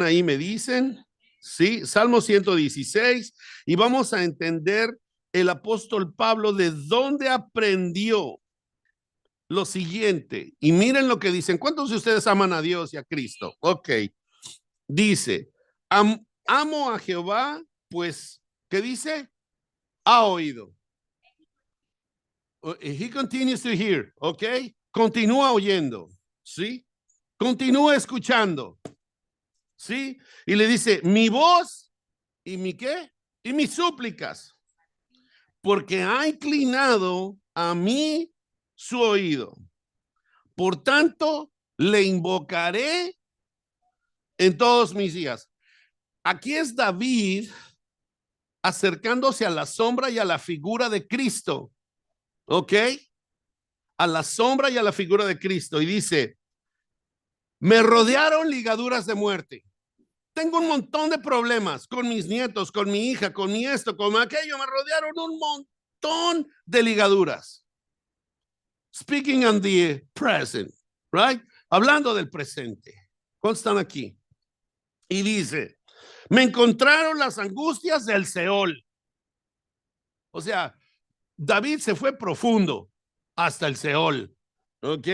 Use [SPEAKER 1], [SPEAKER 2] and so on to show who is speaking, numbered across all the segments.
[SPEAKER 1] ahí me dicen, sí, Salmo 116, y vamos a entender el apóstol Pablo de dónde aprendió lo siguiente. Y miren lo que dicen. ¿Cuántos de ustedes aman a Dios y a Cristo? Ok. Dice, amo a Jehová, pues, ¿qué dice? Ha oído. He continues to hear, ok. Continúa oyendo, ¿sí? Continúa escuchando, ¿sí? Y le dice, mi voz y mi qué? Y mis súplicas, porque ha inclinado a mí su oído. Por tanto, le invocaré en todos mis días. Aquí es David acercándose a la sombra y a la figura de Cristo, ¿ok? A la sombra y a la figura de Cristo. Y dice, me rodearon ligaduras de muerte. Tengo un montón de problemas con mis nietos, con mi hija, con mi esto, con aquello. Me rodearon un montón de ligaduras. Speaking on the present, right? Hablando del presente. ¿Cuántos están aquí? Y dice, me encontraron las angustias del Seol. O sea, David se fue profundo hasta el Seol. ¿Ok?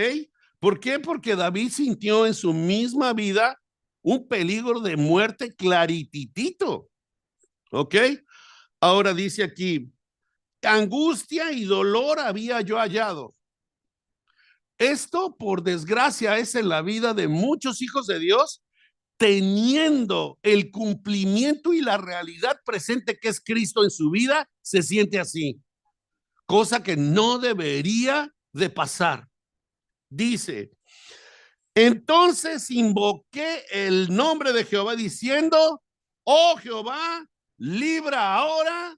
[SPEAKER 1] ¿Por qué? Porque David sintió en su misma vida un peligro de muerte clarititito. ¿Ok? Ahora dice aquí, angustia y dolor había yo hallado. Esto, por desgracia, es en la vida de muchos hijos de Dios, teniendo el cumplimiento y la realidad presente que es Cristo en su vida, se siente así, cosa que no debería de pasar. Dice, entonces invoqué el nombre de Jehová diciendo, oh Jehová, libra ahora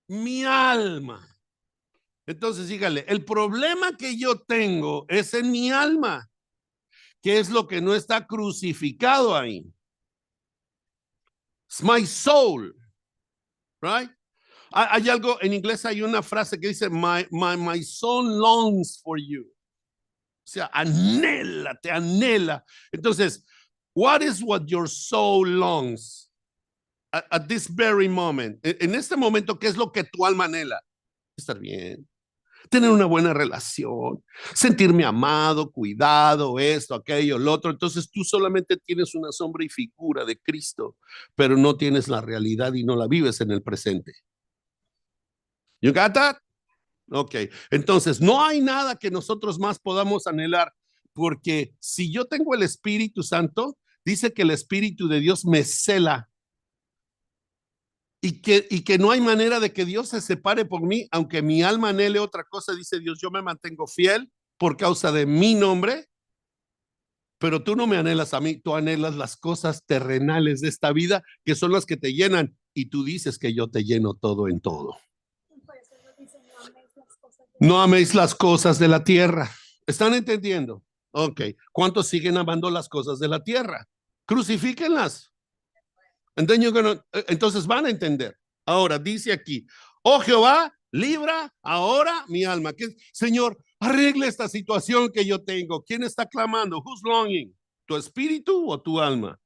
[SPEAKER 1] mi alma. Entonces, dígale, el problema que yo tengo es en mi alma, que es lo que no está crucificado ahí. It's my soul, right? Hay algo, en inglés hay una frase que dice, my soul longs for you. O sea, anhela, te anhela. Entonces, what is what your soul longs at this very moment? En este momento, ¿qué es lo que tu alma anhela? Estar bien, tener una buena relación, sentirme amado, cuidado, esto, aquello, lo otro. Entonces tú solamente tienes una sombra y figura de Cristo, pero no tienes la realidad y no la vives en el presente. You got that? Ok, entonces no hay nada que nosotros más podamos anhelar, porque si yo tengo el Espíritu Santo, dice que el Espíritu de Dios me cela y que no hay manera de que Dios se separe por mí, aunque mi alma anhele otra cosa, dice Dios, yo me mantengo fiel por causa de mi nombre, pero tú no me anhelas a mí, tú anhelas las cosas terrenales de esta vida, que son las que te llenan, y tú dices que yo te lleno todo en todo. No améis las cosas de la tierra. ¿Están entendiendo? Ok. ¿Cuántos siguen amando las cosas de la tierra? Crucifíquenlas. Entonces van a entender. Ahora dice aquí, oh Jehová, libra ahora mi alma. ¿Qué? Señor, arregle esta situación que yo tengo. ¿Quién está clamando? Who's longing? ¿Tu espíritu o tu alma?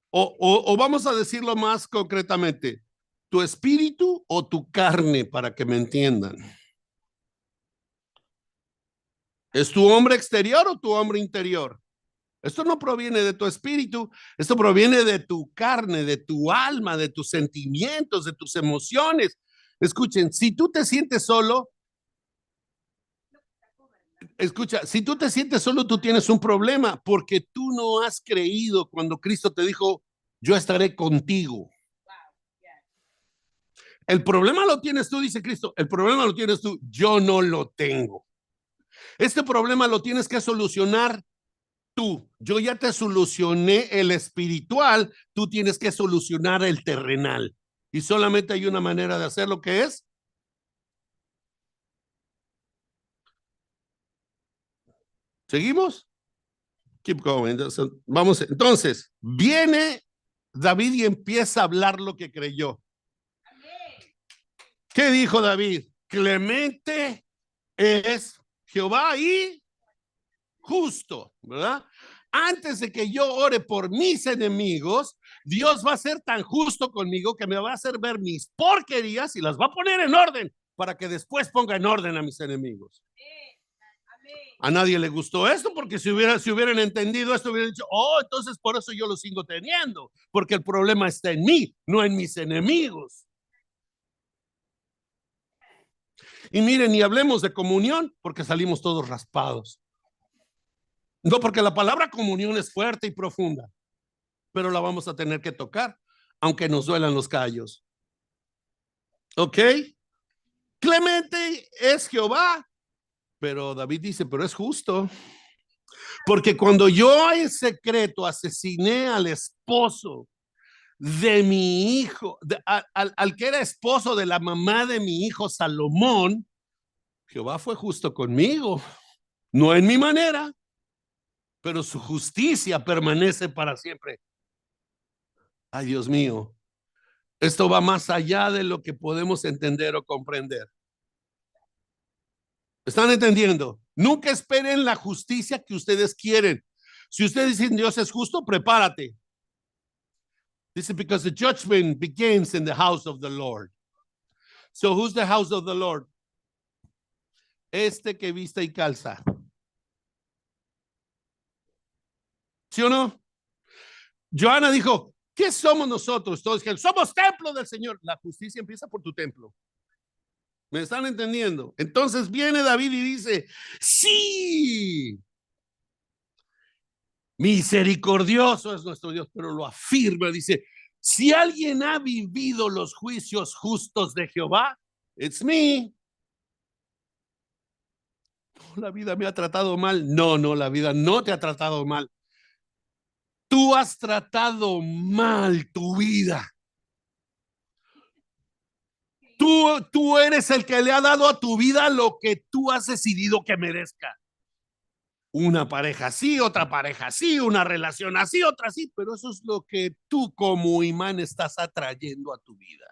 [SPEAKER 1] O vamos a decirlo más concretamente, ¿tu espíritu o tu carne para que me entiendan? ¿Es tu hombre exterior o tu hombre interior? Esto no proviene de tu espíritu, esto proviene de tu carne, de tu alma, de tus sentimientos, de tus emociones. Escuchen, si tú te sientes solo, escucha, si tú te sientes solo, tú tienes un problema porque tú no has creído cuando Cristo te dijo, yo estaré contigo. El problema lo tienes tú, dice Cristo, el problema lo tienes tú, yo no lo tengo. Este problema lo tienes que solucionar tú. Yo ya te solucioné el espiritual, tú tienes que solucionar el terrenal. Y solamente hay una manera de hacer lo que es. ¿Seguimos? Keep going. Entonces, viene David y empieza a hablar lo que creyó. ¿Qué dijo David? Clemente es Jehová y justo, ¿verdad? antes de que yo ore por mis enemigos, Dios va a ser tan justo conmigo que me va a hacer ver mis porquerías y las va a poner en orden para que después ponga en orden a mis enemigos. A nadie le gustó esto, porque si hubieran entendido esto, hubieran dicho, oh, entonces por eso yo lo sigo teniendo, porque el problema está en mí, no en mis enemigos. Y miren, ni hablemos de comunión, porque salimos todos raspados. No, porque la palabra comunión es fuerte y profunda, pero la vamos a tener que tocar, aunque nos duelan los callos. ¿Ok? Clemente es Jehová, pero David dice, pero es justo. Porque cuando yo en secreto asesiné al esposo de mi hijo, al que era esposo de la mamá de mi hijo Salomón, Jehová fue justo conmigo, no en mi manera, pero su justicia permanece para siempre. Ay, Dios mío, esto va más allá de lo que podemos entender o comprender. ¿Están entendiendo? Nunca esperen la justicia que ustedes quieren. Si ustedes dicen Dios es justo, prepárate. This is because the judgment begins in the house of the Lord. So who's the house of the Lord? Este que viste y calza. ¿Sí o no? Joana dijo, ¿qué somos nosotros? Todos dijeron, somos templo del Señor. La justicia empieza por tu templo. ¿Me están entendiendo? Entonces viene David y dice, sí, misericordioso es nuestro Dios, pero lo afirma, dice, si alguien ha vivido los juicios justos de Jehová, it's me. La vida me ha tratado mal. No, la vida no te ha tratado mal. Tú has tratado mal tu vida. Tú eres el que le ha dado a tu vida lo que tú has decidido que merezca. Una pareja así, otra pareja así, una relación así, otra así, pero eso es lo que tú como imán estás atrayendo a tu vida.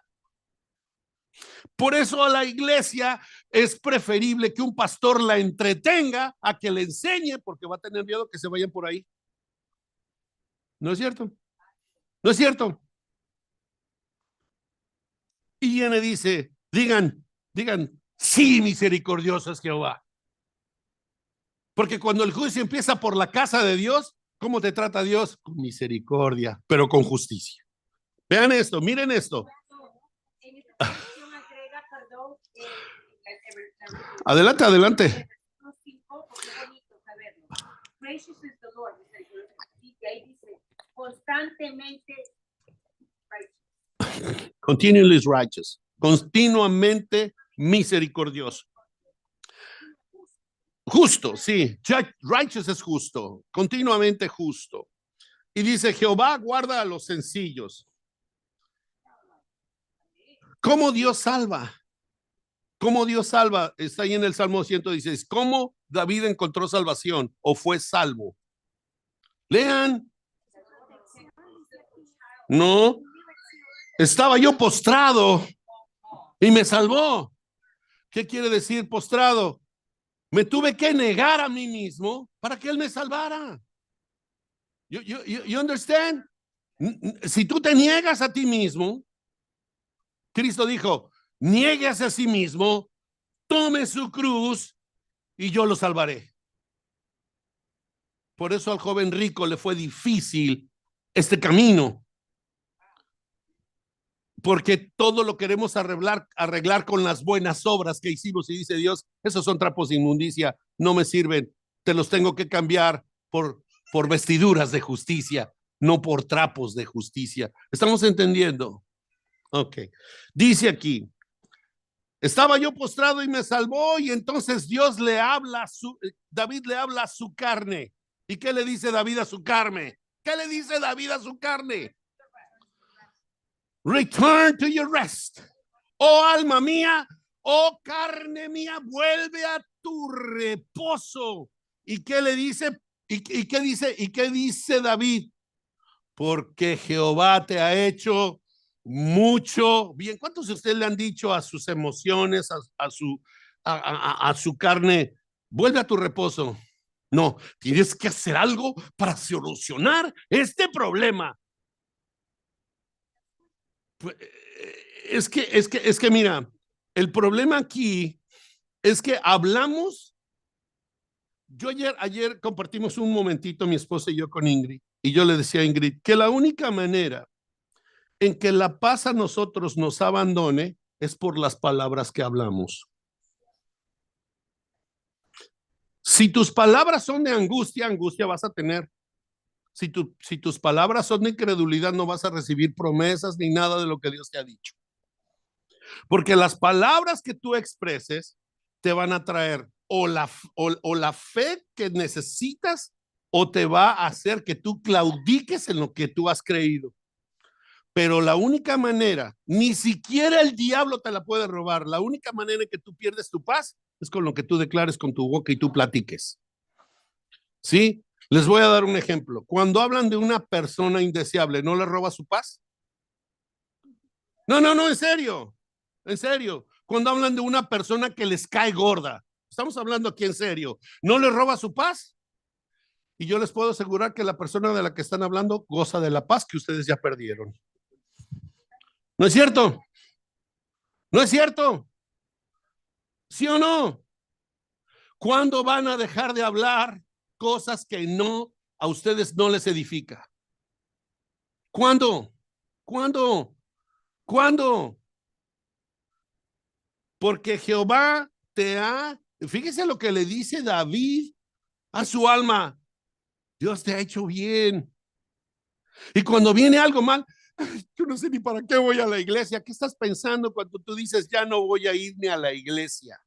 [SPEAKER 1] Por eso a la iglesia es preferible que un pastor la entretenga a que le enseñe, porque va a tener miedo que se vayan por ahí. ¿No es cierto? ¿No es cierto? Y viene y dice, digan, sí, misericordioso es Jehová. Porque cuando el juicio empieza por la casa de Dios, ¿cómo te trata Dios? Con misericordia, pero con justicia. Vean esto, miren esto. Adelante, adelante. Constantemente continually righteous, continuamente misericordioso. Justo, sí, righteous es justo, continuamente justo. Y dice, Jehová guarda a los sencillos. ¿Cómo Dios salva? ¿Cómo Dios salva? Está ahí en el Salmo 116. ¿Cómo David encontró salvación o fue salvo? Lean. No, estaba yo postrado y me salvó. ¿Qué quiere decir postrado? Me tuve que negar a mí mismo para que Él me salvara. You understand? Si tú te niegas a ti mismo, Cristo dijo, niéguese a sí mismo, tome su cruz y yo lo salvaré. Por eso al joven rico le fue difícil este camino. Porque todo lo queremos arreglar con las buenas obras que hicimos y dice Dios, esos son trapos de inmundicia, no me sirven, te los tengo que cambiar por vestiduras de justicia, no por trapos de justicia. ¿Estamos entendiendo? Ok. Dice aquí, estaba yo postrado y me salvó y entonces David le habla a su carne. ¿Y qué le dice David a su carne? ¿Qué le dice David a su carne? Return to your rest. Oh alma mía, oh carne mía, vuelve a tu reposo. ¿Y qué le dice? ¿Y qué dice? ¿Y qué dice David? Porque Jehová te ha hecho mucho bien. ¿Cuántos de ustedes le han dicho a sus emociones, a su carne, vuelve a tu reposo? No, tienes que hacer algo para solucionar este problema. Es que mira, el problema aquí es que hablamos. Yo ayer compartimos un momentito, mi esposa y yo, con Ingrid, y yo le decía a Ingrid que la única manera en que la paz a nosotros nos abandone es por las palabras que hablamos. Si tus palabras son de angustia, angustia vas a tener. Si tus palabras son de incredulidad, no vas a recibir promesas ni nada de lo que Dios te ha dicho. Porque las palabras que tú expreses te van a traer o la fe que necesitas, o te va a hacer que tú claudiques en lo que tú has creído. Pero la única manera, ni siquiera el diablo te la puede robar. La única manera en que tú pierdes tu paz es con lo que tú declares con tu boca y tú platiques. ¿Sí? Les voy a dar un ejemplo. Cuando hablan de una persona indeseable, ¿no le roba su paz? No, en serio. En serio. Cuando hablan de una persona que les cae gorda, estamos hablando aquí en serio, ¿no le roba su paz? Y yo les puedo asegurar que la persona de la que están hablando goza de la paz que ustedes ya perdieron. ¿No es cierto? ¿No es cierto? ¿Sí o no? ¿Cuándo van a dejar de hablar cosas que no a ustedes no les edifica? ¿Cuándo? ¿Cuándo? ¿Cuándo? Porque Jehová te ha, fíjese lo que le dice David a su alma: Dios te ha hecho bien. Y cuando viene algo mal, yo no sé ni para qué voy a la iglesia. ¿Qué estás pensando cuando tú dices ya no voy a ir ni a la iglesia?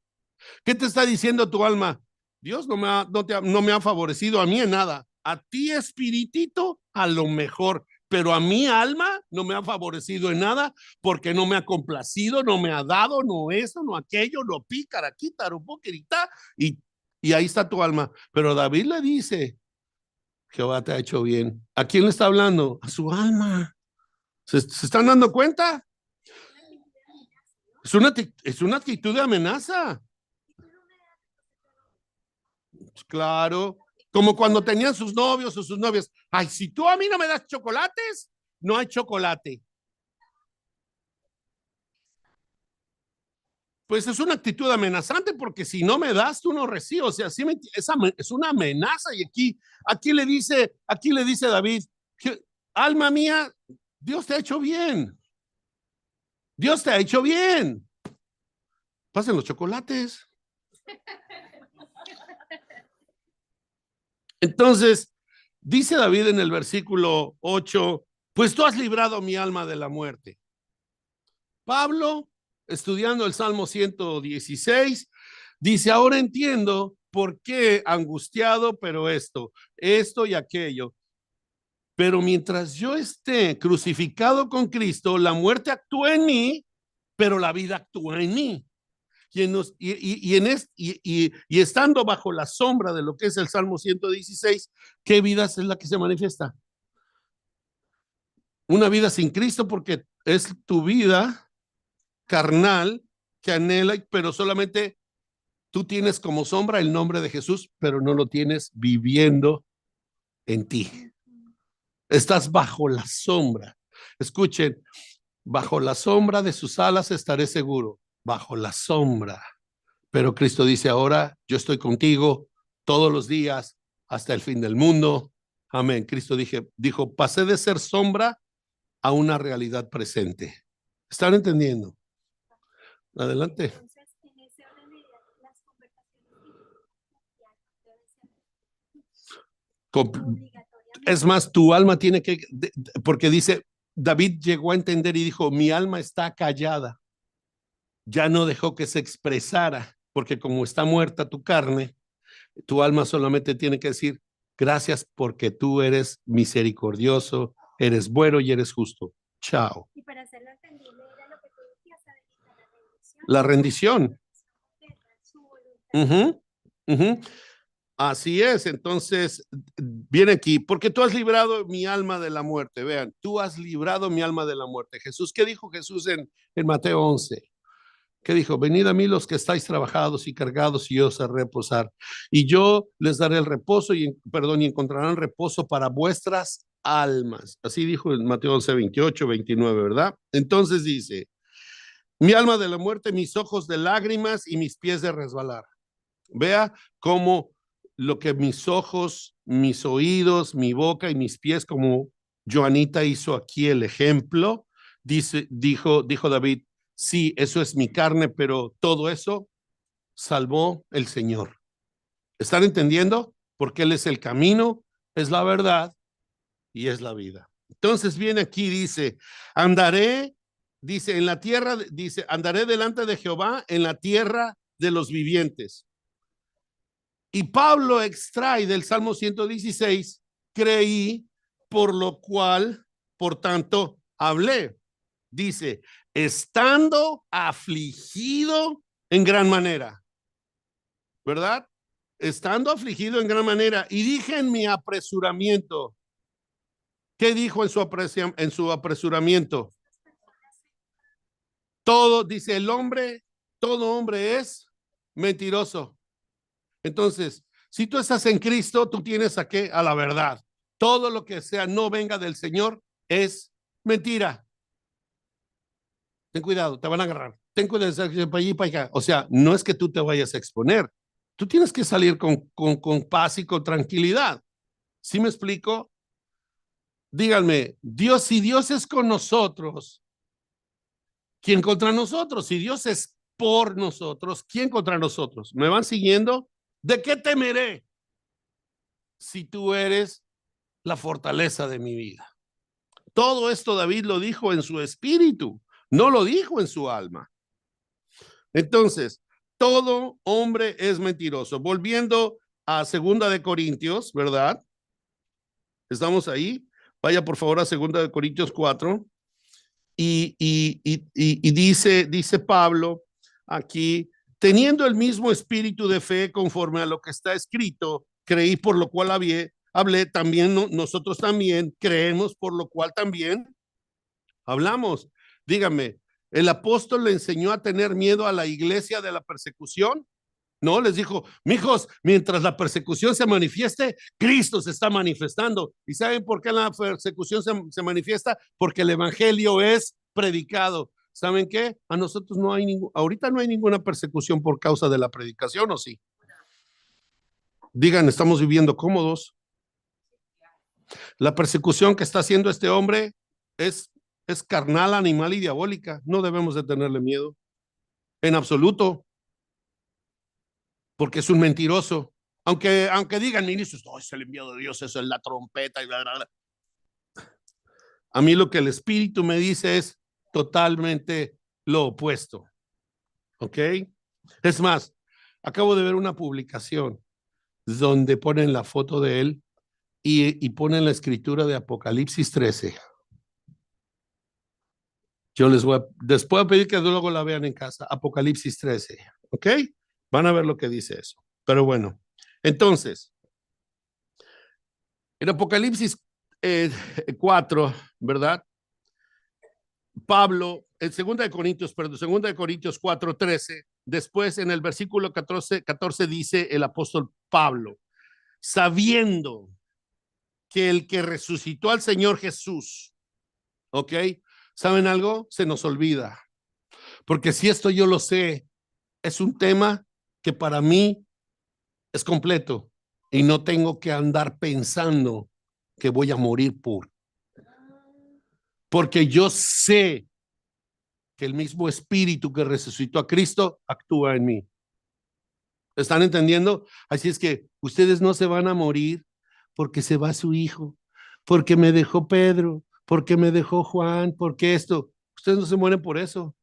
[SPEAKER 1] ¿Qué te está diciendo tu alma? Dios no me ha favorecido a mí en nada. A ti, espiritito, a lo mejor, pero a mi alma no me ha favorecido en nada, porque no me ha complacido, no me ha dado, no eso, no aquello, no pícara, quítaro, poquerita, y ahí está tu alma. Pero David le dice: Jehová te ha hecho bien. ¿A quién le está hablando? A su alma. ¿Se están dando cuenta? Es una actitud de amenaza. Claro, como cuando tenían sus novios o sus novias. Ay, si tú a mí no me das chocolates, no hay chocolate. Pues es una actitud amenazante, porque si no me das, tú no recibes. O sea, es una amenaza. Y aquí le dice David: alma mía, Dios te ha hecho bien. Dios te ha hecho bien. Pasen los chocolates. Entonces, dice David en el versículo 8: pues tú has librado mi alma de la muerte. Pablo, estudiando el Salmo 116, dice: ahora entiendo por qué angustiado, pero esto y aquello. Pero mientras yo esté crucificado con Cristo, la muerte actúa en mí, pero la vida actúa en mí. Y estando bajo la sombra de lo que es el Salmo 116, ¿qué vida es la que se manifiesta? Una vida sin Cristo, porque es tu vida carnal que anhela, pero solamente tú tienes como sombra el nombre de Jesús, pero no lo tienes viviendo en ti. Estás bajo la sombra. Escuchen: bajo la sombra de sus alas estaré seguro. Bajo la sombra. Pero Cristo dice: ahora yo estoy contigo todos los días hasta el fin del mundo. Amén. Cristo dijo: pasé de ser sombra a una realidad presente. ¿Están entendiendo? Adelante. Es más, tu alma tiene que, porque dice, David llegó a entender y dijo: mi alma está callada. Ya no dejó que se expresara, porque como está muerta tu carne, tu alma solamente tiene que decir: gracias, porque tú eres misericordioso, eres bueno y eres justo. Chao. Y para hacerlo entendible era lo que tú decías, la rendición. Así es. Entonces viene aquí: porque tú has librado mi alma de la muerte. Vean, tú has librado mi alma de la muerte. Jesús, ¿qué dijo Jesús en Mateo 11? ¿Qué dijo? Venid a mí los que estáis trabajados y cargados y yo os haré reposar. Y yo les daré el reposo y encontrarán reposo para vuestras almas. Así dijo en Mateo 11, 28, 29, ¿verdad? Entonces dice, mi alma de la muerte, mis ojos de lágrimas y mis pies de resbalar. Vea cómo lo que mis ojos, mis oídos, mi boca y mis pies, como Joanita hizo aquí el ejemplo, dijo David, sí, eso es mi carne, pero todo eso salvó el Señor. ¿Están entendiendo? Porque Él es el camino, es la verdad y es la vida. Entonces viene aquí, dice, en la tierra, dice, andaré delante de Jehová en la tierra de los vivientes. Y Pablo extrae del Salmo 116, creí, por lo cual, por tanto, hablé. Dice, estando afligido en gran manera, ¿verdad? Estando afligido en gran manera. Y dije en mi apresuramiento, ¿qué dijo en su apresuramiento? Todo, dice el hombre, todo hombre es mentiroso. Entonces, si tú estás en Cristo, tú tienes a qué? A la verdad. Todo lo que sea no venga del Señor es mentira. Ten cuidado, te van a agarrar. Ten cuidado de para allí y para acá. O sea, no es que tú te vayas a exponer. Tú tienes que salir con paz y con tranquilidad. ¿Sí me explico? Díganme, Dios, si Dios es con nosotros, ¿quién contra nosotros? Si Dios es por nosotros, ¿quién contra nosotros? ¿Me van siguiendo? ¿De qué temeré si tú eres la fortaleza de mi vida? Todo esto David lo dijo en su espíritu, no lo dijo en su alma. Entonces, todo hombre es mentiroso. Volviendo a Segunda de Corintios, ¿verdad? ¿Estamos ahí? Vaya por favor a Segunda de Corintios 4. Y dice Pablo aquí, teniendo el mismo espíritu de fe conforme a lo que está escrito, creí por lo cual hablé, también nosotros también creemos por lo cual también hablamos. Dígame, ¿el apóstol le enseñó a tener miedo a la iglesia de la persecución? No, les dijo, mijos, mientras la persecución se manifieste, Cristo se está manifestando. ¿Y saben por qué la persecución se manifiesta? Porque el evangelio es predicado. ¿Saben qué? A nosotros no hay ahorita no hay ninguna persecución por causa de la predicación, ¿o sí? Digan, estamos viviendo cómodos. La persecución que está haciendo este hombre es, es carnal, animal y diabólica. No debemos de tenerle miedo, en absoluto, porque es un mentiroso. Aunque digan ministros, no, es el enviado de Dios, eso es la trompeta y bla, bla, bla. A mí lo que el Espíritu me dice es totalmente lo opuesto. ¿Ok? Es más, acabo de ver una publicación donde ponen la foto de él y ponen la escritura de Apocalipsis 13. Yo después voy a pedir que luego la vean en casa. Apocalipsis 13. ¿Ok? Van a ver lo que dice eso. Pero bueno, entonces, en Apocalipsis 4, ¿verdad? Pablo, en 2 Corintios 4:13, después en el versículo 14 dice el apóstol Pablo, sabiendo que el que resucitó al Señor Jesús, ¿ok? ¿Saben algo? Se nos olvida. Porque si esto yo lo sé, es un tema que para mí es completo y no tengo que andar pensando que voy a morir porque yo sé que el mismo espíritu que resucitó a Cristo actúa en mí. ¿Están entendiendo? Así es que ustedes no se van a morir porque se va su hijo, porque me dejó Pedro, porque me dejó Juan, porque esto. Ustedes no se mueren por eso.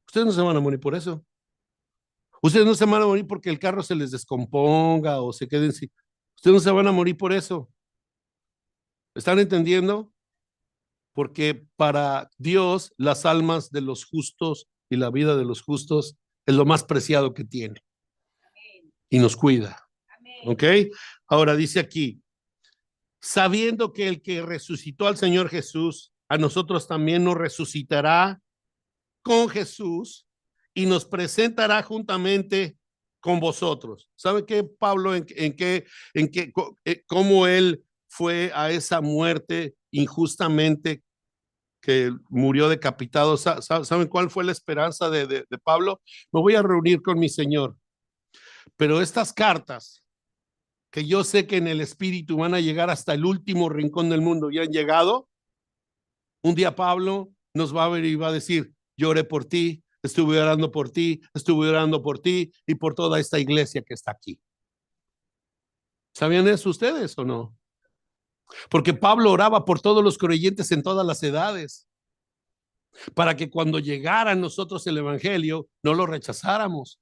[SPEAKER 1] Ustedes no se van a morir por eso. Ustedes no se van a morir porque el carro se les descomponga o se queden sin. Ustedes no se van a morir por eso. ¿Están entendiendo? Porque para Dios las almas de los justos y la vida de los justos es lo más preciado que tiene. Y nos cuida. ¿Ok? Ahora dice aquí, sabiendo que el que resucitó al Señor Jesús, a nosotros también nos resucitará con Jesús y nos presentará juntamente con vosotros. ¿Sabe qué, Pablo? Cómo él fue a esa muerte injustamente, que murió decapitado? ¿Saben cuál fue la esperanza de Pablo? Me voy a reunir con mi Señor, pero estas cartas, que yo sé que en el espíritu van a llegar hasta el último rincón del mundo, ya han llegado. Un día Pablo nos va a ver y va a decir: yo oré por ti, estuve orando por ti, estuve orando por ti y por toda esta iglesia que está aquí. ¿Sabían eso ustedes o no? Porque Pablo oraba por todos los creyentes en todas las edades, para que cuando llegara a nosotros el evangelio no lo rechazáramos.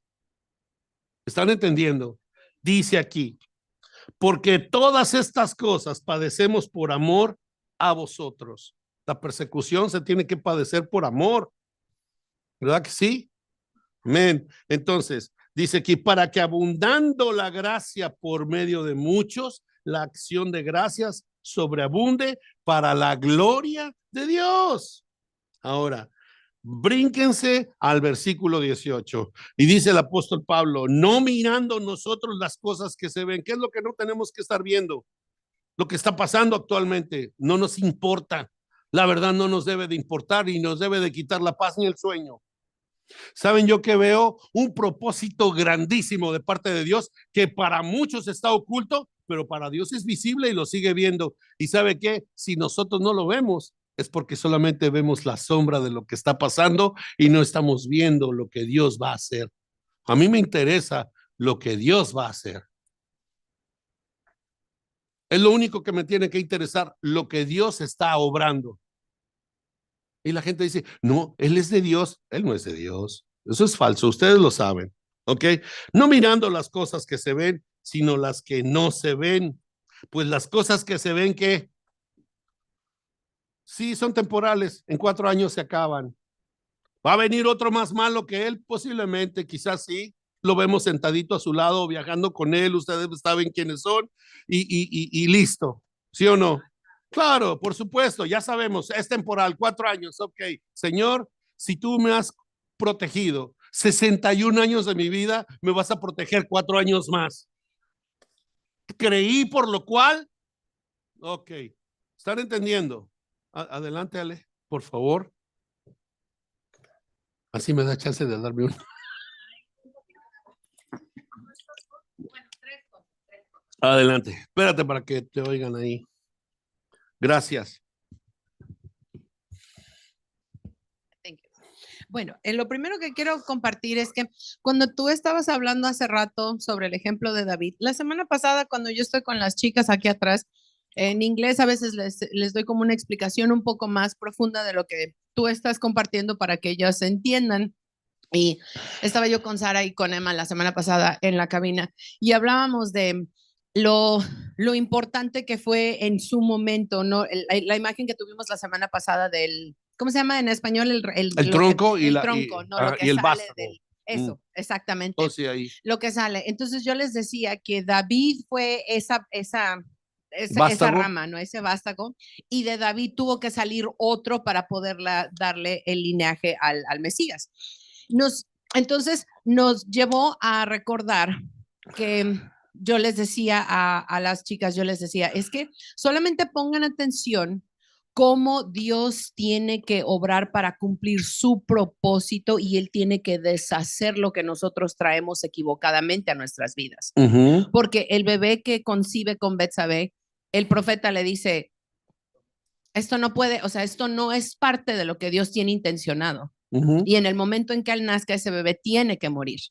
[SPEAKER 1] ¿Están entendiendo? Dice aquí: porque todas estas cosas padecemos por amor a vosotros. La persecución se tiene que padecer por amor, ¿verdad que sí? Amén. Entonces, dice aquí: para que abundando la gracia por medio de muchos, la acción de gracias sobreabunde para la gloria de Dios. Ahora, brínquense al versículo 18 y dice el apóstol Pablo: no mirando nosotros las cosas que se ven. ¿Qué es lo que no tenemos que estar viendo? Lo que está pasando actualmente no nos importa. La verdad no nos debe de importar y nos debe de quitar la paz ni el sueño. ¿Saben? Yo que veo un propósito grandísimo de parte de Dios, que para muchos está oculto, pero para Dios es visible y lo sigue viendo. ¿Y sabe qué? Si nosotros no lo vemos, es porque solamente vemos la sombra de lo que está pasando y no estamos viendo lo que Dios va a hacer. A mí me interesa lo que Dios va a hacer. Es lo único que me tiene que interesar, lo que Dios está obrando. Y la gente dice: no, Él es de Dios. Él no es de Dios. Eso es falso, ustedes lo saben, ¿ok? No mirando las cosas que se ven, sino las que no se ven. Pues las cosas que se ven, ¿qué? Sí, son temporales, en 4 años se acaban. ¿Va a venir otro más malo que él? Posiblemente, quizás sí. Lo vemos sentadito a su lado, viajando con él, ustedes saben quiénes son, y listo, ¿sí o no? Claro, por supuesto, ya sabemos, es temporal, 4 años, ok. Señor, si tú me has protegido 61 años de mi vida, me vas a proteger 4 años más. Creí, por lo cual, ok. ¿Están entendiendo? Adelante, Ale, por favor. Así me da chance de darme un... Adelante, espérate para que te oigan ahí. Gracias.
[SPEAKER 2] Bueno, lo primero que quiero compartir es que cuando tú estabas hablando hace rato sobre el ejemplo de David, la semana pasada cuando yo estoy con las chicas aquí atrás, en inglés a veces les doy como una explicación un poco más profunda de lo que tú estás compartiendo para que ellas entiendan. Y estaba yo con Sara y con Emma la semana pasada en la cabina y hablábamos de lo importante que fue en su momento, ¿no? La imagen que tuvimos la semana pasada del, ¿cómo se llama en español?
[SPEAKER 1] El tronco
[SPEAKER 2] el tronco, no, lo que
[SPEAKER 1] y el
[SPEAKER 2] sale
[SPEAKER 1] vástago.
[SPEAKER 2] del, eso, exactamente.
[SPEAKER 1] Oh, sí, ahí.
[SPEAKER 2] Lo que sale. Entonces yo les decía que David fue esa rama, ¿no? Ese vástago. Y de David tuvo que salir otro para poder darle el linaje al Mesías. Entonces nos llevó a recordar que yo les decía a las chicas, yo les decía, es que solamente pongan atención cómo Dios tiene que obrar para cumplir su propósito y Él tiene que deshacer lo que nosotros traemos equivocadamente a nuestras vidas. Porque el bebé que concibe con Betsabé, el profeta le dice, esto no puede, o sea, esto no es parte de lo que Dios tiene intencionado. Y en el momento en que él nazca, ese bebé tiene que morir.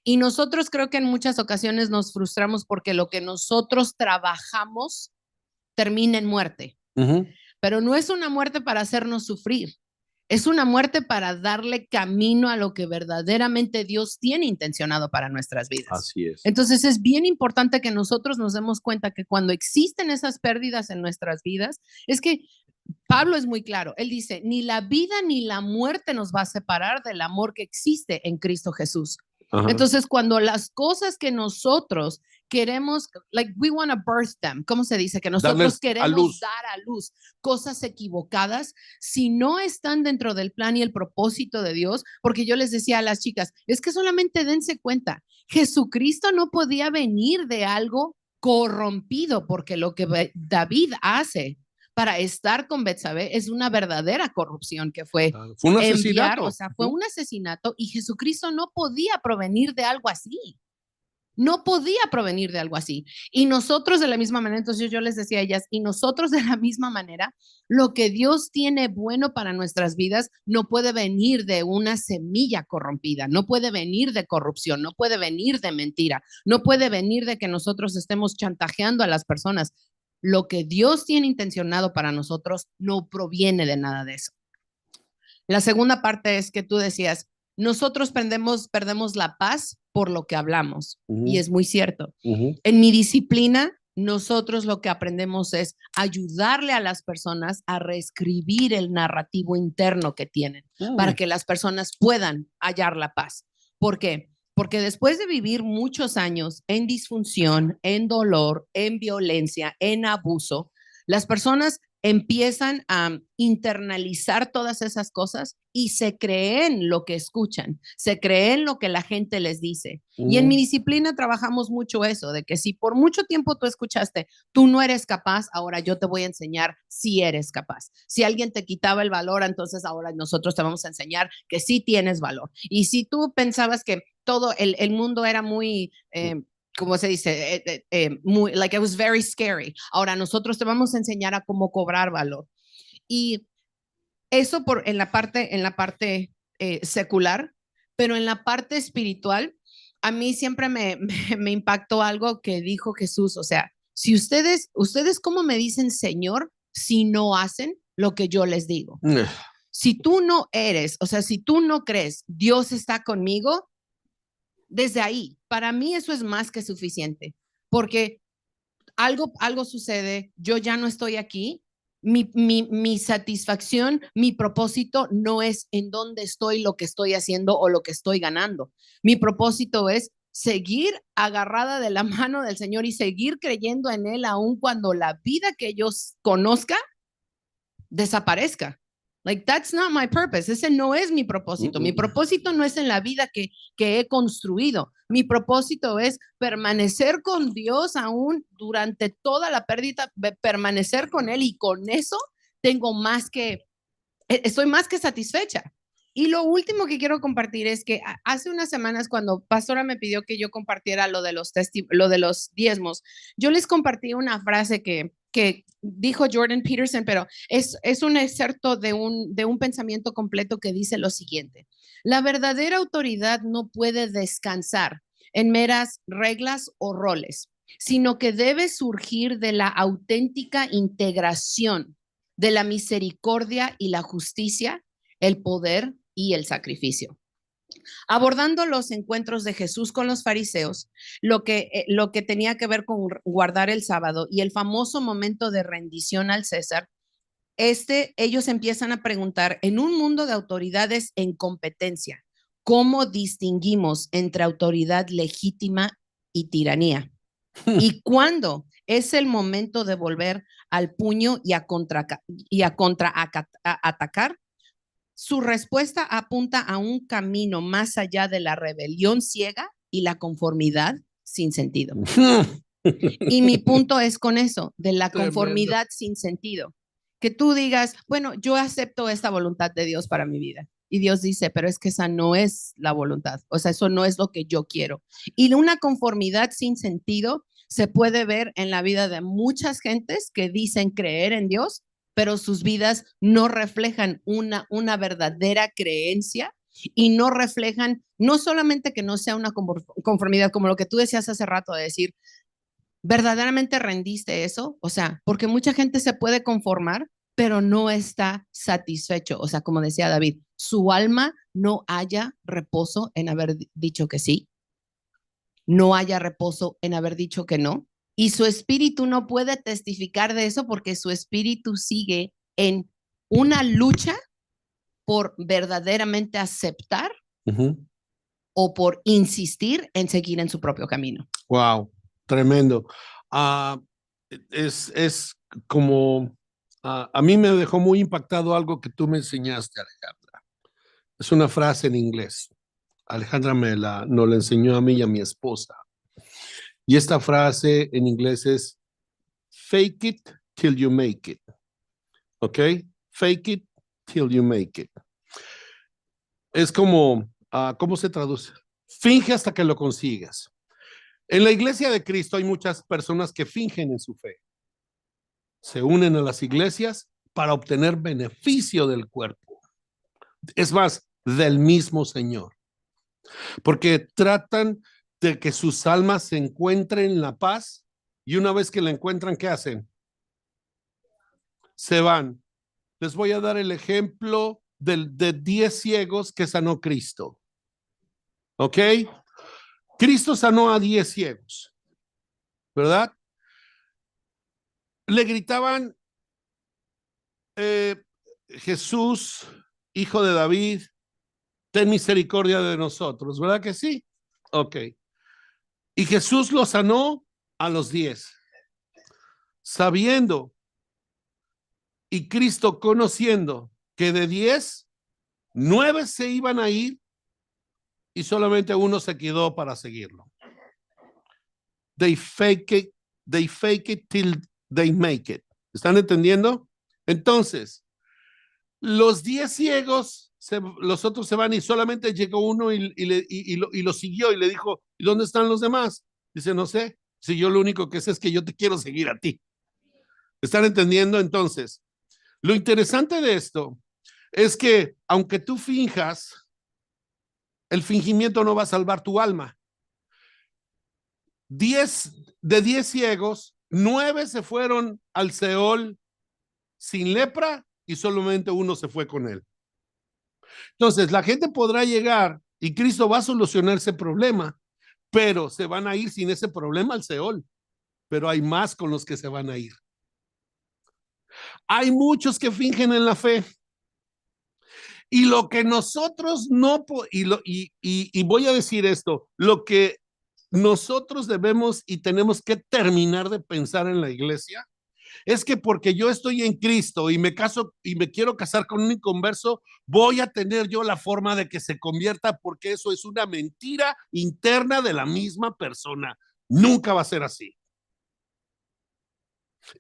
[SPEAKER 2] Y nosotros creo que en muchas ocasiones nos frustramos porque lo que nosotros trabajamos termina en muerte. Pero no es una muerte para hacernos sufrir. Es una muerte para darle camino a lo que verdaderamente Dios tiene intencionado para nuestras vidas.
[SPEAKER 1] Así es.
[SPEAKER 2] Entonces es bien importante que nosotros nos demos cuenta que cuando existen esas pérdidas en nuestras vidas, es que Pablo es muy claro. Él dice, ni la vida ni la muerte nos va a separar del amor que existe en Cristo Jesús. Entonces, cuando las cosas que nosotros queremos, like we want to birth them, ¿cómo se dice? Que nosotros
[SPEAKER 1] Darles a
[SPEAKER 2] queremos
[SPEAKER 1] luz.
[SPEAKER 2] dar a luz cosas equivocadas si no están dentro del plan y el propósito de Dios, porque yo les decía a las chicas, es que solamente dense cuenta, Jesucristo no podía venir de algo corrompido, porque lo que David hace para estar con Betsabé es una verdadera corrupción que fue
[SPEAKER 1] Fue un
[SPEAKER 2] enviar,
[SPEAKER 1] asesinato.
[SPEAKER 2] o sea, fue un asesinato y Jesucristo no podía provenir de algo así. No podía provenir de algo así. Y nosotros de la misma manera, entonces yo les decía a ellas, y nosotros de la misma manera, lo que Dios tiene bueno para nuestras vidas no puede venir de una semilla corrompida, no puede venir de corrupción, no puede venir de mentira, no puede venir de que nosotros estemos chantajeando a las personas. Lo que Dios tiene intencionado para nosotros no proviene de nada de eso. La segunda parte es que tú decías, nosotros perdemos la paz por lo que hablamos. Y es muy cierto. En mi disciplina, nosotros lo que aprendemos es ayudarle a las personas a reescribir el narrativo interno que tienen para que las personas puedan hallar la paz. ¿Por qué? Porque después de vivir muchos años en disfunción, en dolor, en violencia, en abuso, las personas empiezan a internalizar todas esas cosas y se creen lo que escuchan, se creen lo que la gente les dice. Y en mi disciplina trabajamos mucho eso, de que si por mucho tiempo tú escuchaste, tú no eres capaz, ahora yo te voy a enseñar si eres capaz. Si alguien te quitaba el valor, entonces ahora nosotros te vamos a enseñar que sí tienes valor. Y si tú pensabas que todo el mundo era muy... como se dice, muy, like it was very scary. Ahora nosotros te vamos a enseñar a cómo cobrar valor. Y eso en la parte secular, pero en la parte espiritual, a mí siempre me impactó algo que dijo Jesús. O sea, si ustedes ¿cómo me dicen Señor si no hacen lo que yo les digo? Si tú no eres, o sea, si tú no crees, Dios está conmigo, desde ahí, para mí eso es más que suficiente, porque algo sucede, yo ya no estoy aquí, mi satisfacción, mi propósito no es en dónde estoy, lo que estoy haciendo o lo que estoy ganando. Mi propósito es seguir agarrada de la mano del Señor y seguir creyendo en Él, aun cuando la vida que yo conozca desaparezca. Like, that's not my purpose. Ese no es mi propósito. Mi propósito no es en la vida que he construido. Mi propósito es permanecer con Dios aún durante toda la pérdida, permanecer con Él, y con eso estoy más que satisfecha. Y lo último que quiero compartir es que hace unas semanas, cuando Pastora me pidió que yo compartiera lo de los diezmos, yo les compartí una frase que dijo Jordan Peterson, pero es un excerto de un pensamiento completo que dice lo siguiente: la verdadera autoridad no puede descansar en meras reglas o roles, sino que debe surgir de la auténtica integración de la misericordia y la justicia, el poder y el sacrificio. Abordando los encuentros de Jesús con los fariseos, lo que tenía que ver con guardar el sábado y el famoso momento de rendición al César, ellos empiezan a preguntar, en un mundo de autoridades en competencia, ¿cómo distinguimos entre autoridad legítima y tiranía? ¿Y cuándo es el momento de volver al puño y a contraatacar? Su respuesta apunta a un camino más allá de la rebelión ciega y la conformidad sin sentido. Y mi punto es con eso, de la conformidad sin sentido. Que tú digas, bueno, yo acepto esta voluntad de Dios para mi vida. Y Dios dice, pero es que esa no es la voluntad. O sea, eso no es lo que yo quiero. Y una conformidad sin sentido se puede ver en la vida de muchas gentes que dicen creer en Dios, pero sus vidas no reflejan una verdadera creencia y no reflejan, no solamente que no sea una conformidad, como lo que tú decías hace rato, de decir, ¿verdaderamente rendiste eso? O sea, porque mucha gente se puede conformar, pero no está satisfecho. O sea, como decía David, su alma no haya reposo en haber dicho que sí, no haya reposo en haber dicho que no, y su espíritu no puede testificar de eso porque su espíritu sigue en una lucha por verdaderamente aceptar o por insistir en seguir en su propio camino.
[SPEAKER 1] Wow. Tremendo. Es como, a mí me dejó muy impactado algo que tú me enseñaste, Alejandra. Es una frase en inglés. Alejandra nos la enseñó a mí y a mi esposa. Y esta frase en inglés es fake it till you make it. ¿Ok? Fake it till you make it. Es como, ¿cómo se traduce? Finge hasta que lo consigas. En la iglesia de Cristo hay muchas personas que fingen en su fe. Se unen a las iglesias para obtener beneficio del cuerpo. Es más, del mismo Señor. Porque tratan de que sus almas se encuentren la paz y una vez que la encuentran, ¿qué hacen? Se van. Les voy a dar el ejemplo de 10 ciegos que sanó Cristo. ¿Ok? Cristo sanó a 10 ciegos, ¿verdad? Le gritaban, Jesús, hijo de David, ten misericordia de nosotros, ¿verdad que sí? Ok. Y Jesús lo sanó a los 10, sabiendo y Cristo conociendo que de 10, 9 se iban a ir y solamente uno se quedó para seguirlo. They fake it till they make it. ¿Están entendiendo? Entonces, los 10 ciegos, los otros se van y solamente llegó uno y lo siguió y le dijo, ¿y dónde están los demás? Dice, no sé, si yo lo único que sé es que yo te quiero seguir a ti. ¿Están entendiendo? Entonces, lo interesante de esto es que aunque tú finjas, el fingimiento no va a salvar tu alma. De 10 ciegos, 9 se fueron al Seol sin lepra y solamente uno se fue con él. Entonces, la gente podrá llegar y Cristo va a solucionar ese problema, pero se van a ir sin ese problema al Seol. Pero hay más con los que se van a ir. Hay muchos que fingen en la fe. Y lo que nosotros no, y voy a decir esto, lo que nosotros debemos y tenemos que terminar de pensar en la iglesia es que porque yo estoy en Cristo y me caso y me quiero casar con un inconverso, voy a tener yo la forma de que se convierta, porque eso es una mentira interna de la misma persona. Nunca va a ser así.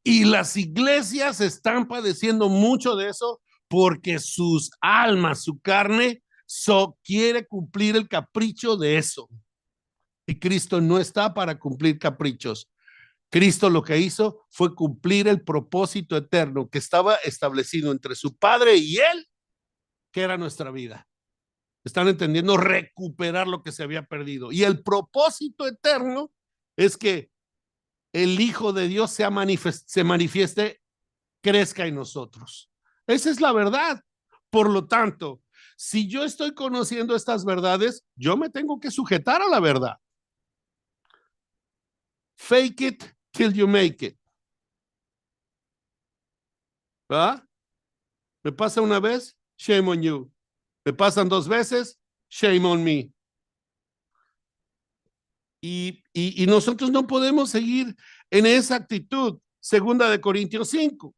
[SPEAKER 1] Y las iglesias están padeciendo mucho de eso porque sus almas, su carne, quiere cumplir el capricho de eso. Y Cristo no está para cumplir caprichos. Cristo lo que hizo fue cumplir el propósito eterno que estaba establecido entre su Padre y Él, que era nuestra vida. ¿Están entendiendo? Recuperar lo que se había perdido. Y el propósito eterno es que el Hijo de Dios se manifieste, crezca en nosotros. Esa es la verdad. Por lo tanto, si yo estoy conociendo estas verdades, yo me tengo que sujetar a la verdad. Fake it till you make it. ¿verdad? Me pasa una vez, shame on you. Me pasan 2 veces, shame on me. Y nosotros no podemos seguir en esa actitud. 2 Corintios 5.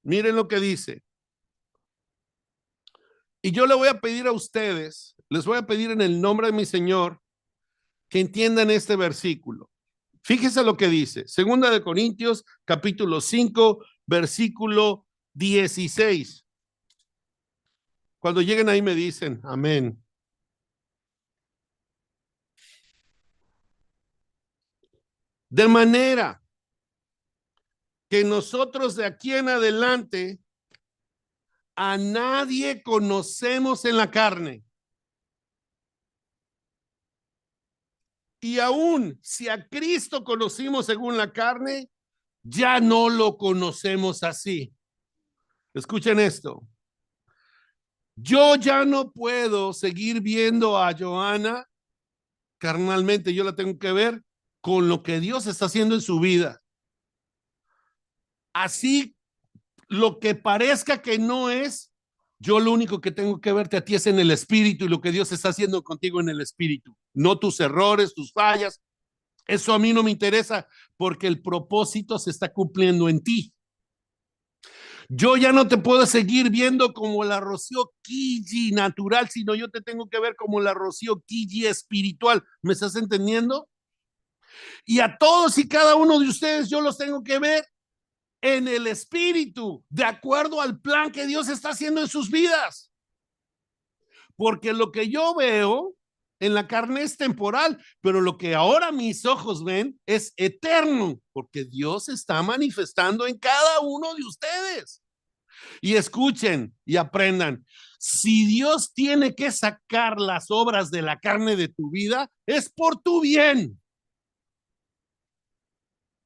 [SPEAKER 1] Miren lo que dice. Y yo le voy a pedir a ustedes, les voy a pedir en el nombre de mi Señor, que entiendan este versículo. Fíjese lo que dice. 2 Corintios, capítulo 5, versículo 16. Cuando lleguen ahí me dicen, amén. De manera que nosotros de aquí en adelante a nadie conocemos en la carne. Y aún si a Cristo conocimos según la carne, ya no lo conocemos así. Escuchen esto. Yo ya no puedo seguir viendo a Johanna carnalmente, yo la tengo que ver con lo que Dios está haciendo en su vida. Así, lo que parezca que no es, yo lo único que tengo que verte a ti es en el espíritu y lo que Dios está haciendo contigo en el espíritu, no tus errores, tus fallas. Eso a mí no me interesa porque el propósito se está cumpliendo en ti. Yo ya no te puedo seguir viendo como la Rocío Quigi natural, sino yo te tengo que ver como la Rocío Quigi espiritual. ¿Me estás entendiendo? Y a todos y cada uno de ustedes yo los tengo que ver en el espíritu, de acuerdo al plan que Dios está haciendo en sus vidas. Porque lo que yo veo en la carne es temporal, pero lo que ahora mis ojos ven es eterno, porque Dios está manifestando en cada uno de ustedes. Y escuchen y aprendan, si Dios tiene que sacar las obras de la carne de tu vida, es por tu bien.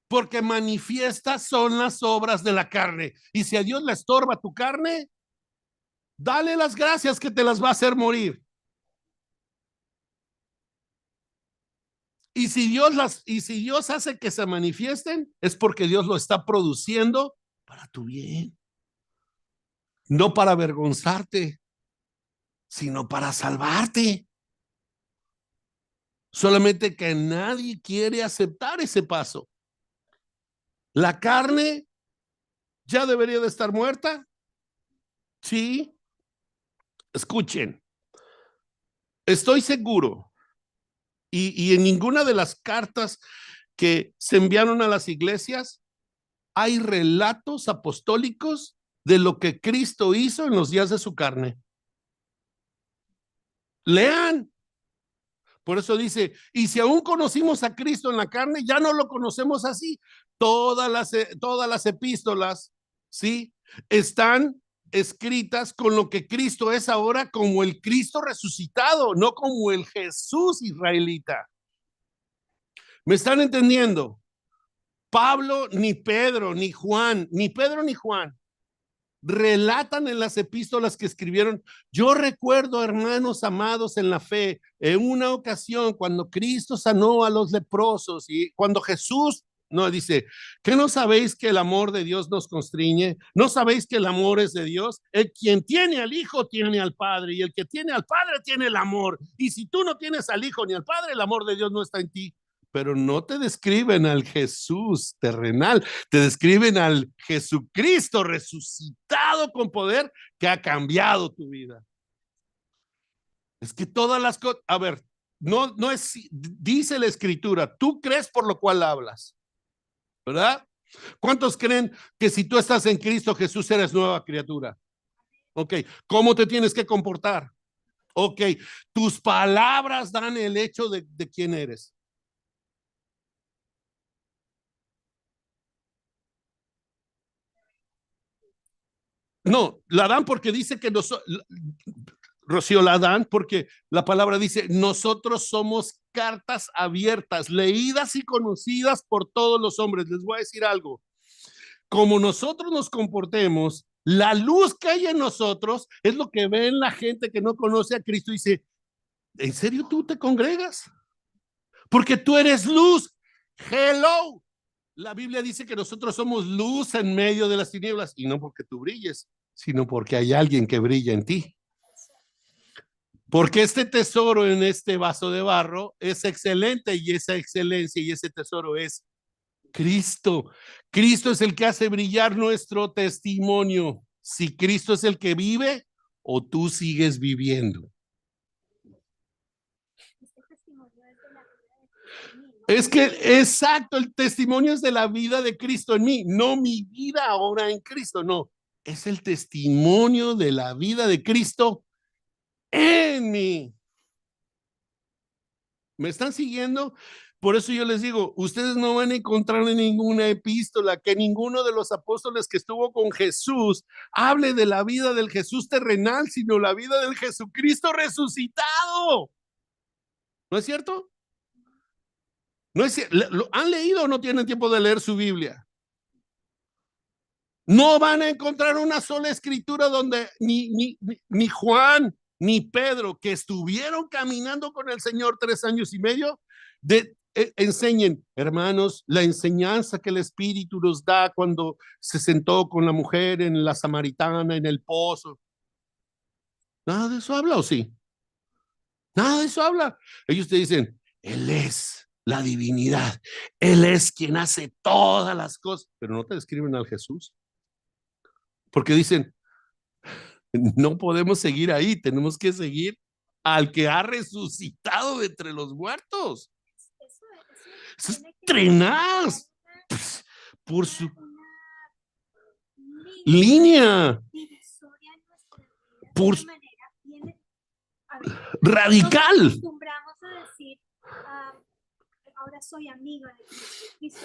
[SPEAKER 1] Porque manifiestas son las obras de la carne. Y si a Dios le estorba tu carne, dale las gracias que te las va a hacer morir. Y si Dios hace que se manifiesten, es porque Dios lo está produciendo para tu bien. No para avergonzarte, sino para salvarte. Solamente que nadie quiere aceptar ese paso. La carne ya debería de estar muerta. Sí. Escuchen, estoy seguro, y en ninguna de las cartas que se enviaron a las iglesias hay relatos apostólicos de lo que Cristo hizo en los días de su carne. Lean. Por eso dice, y si aún conocimos a Cristo en la carne, ya no lo conocemos así. Todas las epístolas, ¿sí? Están escritas con lo que Cristo es ahora como el Cristo resucitado, no como el Jesús israelita. ¿Me están entendiendo? Pablo, ni Pedro, ni Juan, ni Pedro, ni Juan relatan en las epístolas que escribieron. Yo recuerdo, hermanos amados en la fe, en una ocasión cuando Cristo sanó a los leprosos y cuando Jesús no dice, ¿qué no sabéis que el amor de Dios nos constriñe? ¿No sabéis que el amor es de Dios? El quien tiene al Hijo tiene al Padre, y el que tiene al Padre tiene el amor. Y si tú no tienes al Hijo ni al Padre, el amor de Dios no está en ti. Pero no te describen al Jesús terrenal, te describen al Jesucristo resucitado con poder que ha cambiado tu vida. Es que todas las cosas, a ver, no es, dice la Escritura, tú crees por lo cual hablas, ¿verdad? ¿Cuántos creen que si tú estás en Cristo Jesús eres nueva criatura? Ok, ¿cómo te tienes que comportar? Ok, tus palabras dan el hecho de quién eres. No, la dan porque dice que Rocío, la dan porque la palabra dice, nosotros somos cartas abiertas, leídas y conocidas por todos los hombres. Les voy a decir algo, como nosotros nos comportemos, la luz que hay en nosotros es lo que ven la gente que no conoce a Cristo y dice, ¿en serio tú te congregas? Porque tú eres luz. Hello. La Biblia dice que nosotros somos luz en medio de las tinieblas y no porque tú brilles, sino porque hay alguien que brilla en ti. Porque este tesoro en este vaso de barro es excelente y esa excelencia y ese tesoro es Cristo. Cristo es el que hace brillar nuestro testimonio. Si Cristo es el que vive o tú sigues viviendo. Es que, exacto, el testimonio es de la vida de Cristo en mí, no mi vida ahora en Cristo, no. Es el testimonio de la vida de Cristo en mí. ¿Me están siguiendo? Por eso yo les digo, ustedes no van a encontrar en ninguna epístola que ninguno de los apóstoles que estuvo con Jesús hable de la vida del Jesús terrenal, sino la vida del Jesucristo resucitado. ¿No es cierto? ¿No es cierto? ¿Lo han leído o no tienen tiempo de leer su Biblia? No van a encontrar una sola escritura donde ni Juan ni Pedro, que estuvieron caminando con el Señor 3 años y medio, enseñen, hermanos, la enseñanza que el Espíritu nos da cuando se sentó con la mujer en la Samaritana, en el pozo. Nada de eso habla, ¿o sí? Nada de eso habla. Ellos te dicen, Él es la divinidad. Él es quien hace todas las cosas, pero no te describen al Jesús. Porque dicen, no podemos seguir ahí, tenemos que seguir al que ha resucitado de entre los muertos. Eso es tenaz. Por su línea. Por radical.
[SPEAKER 3] Nos acostumbramos a decir, ahora soy amigo de Cristo.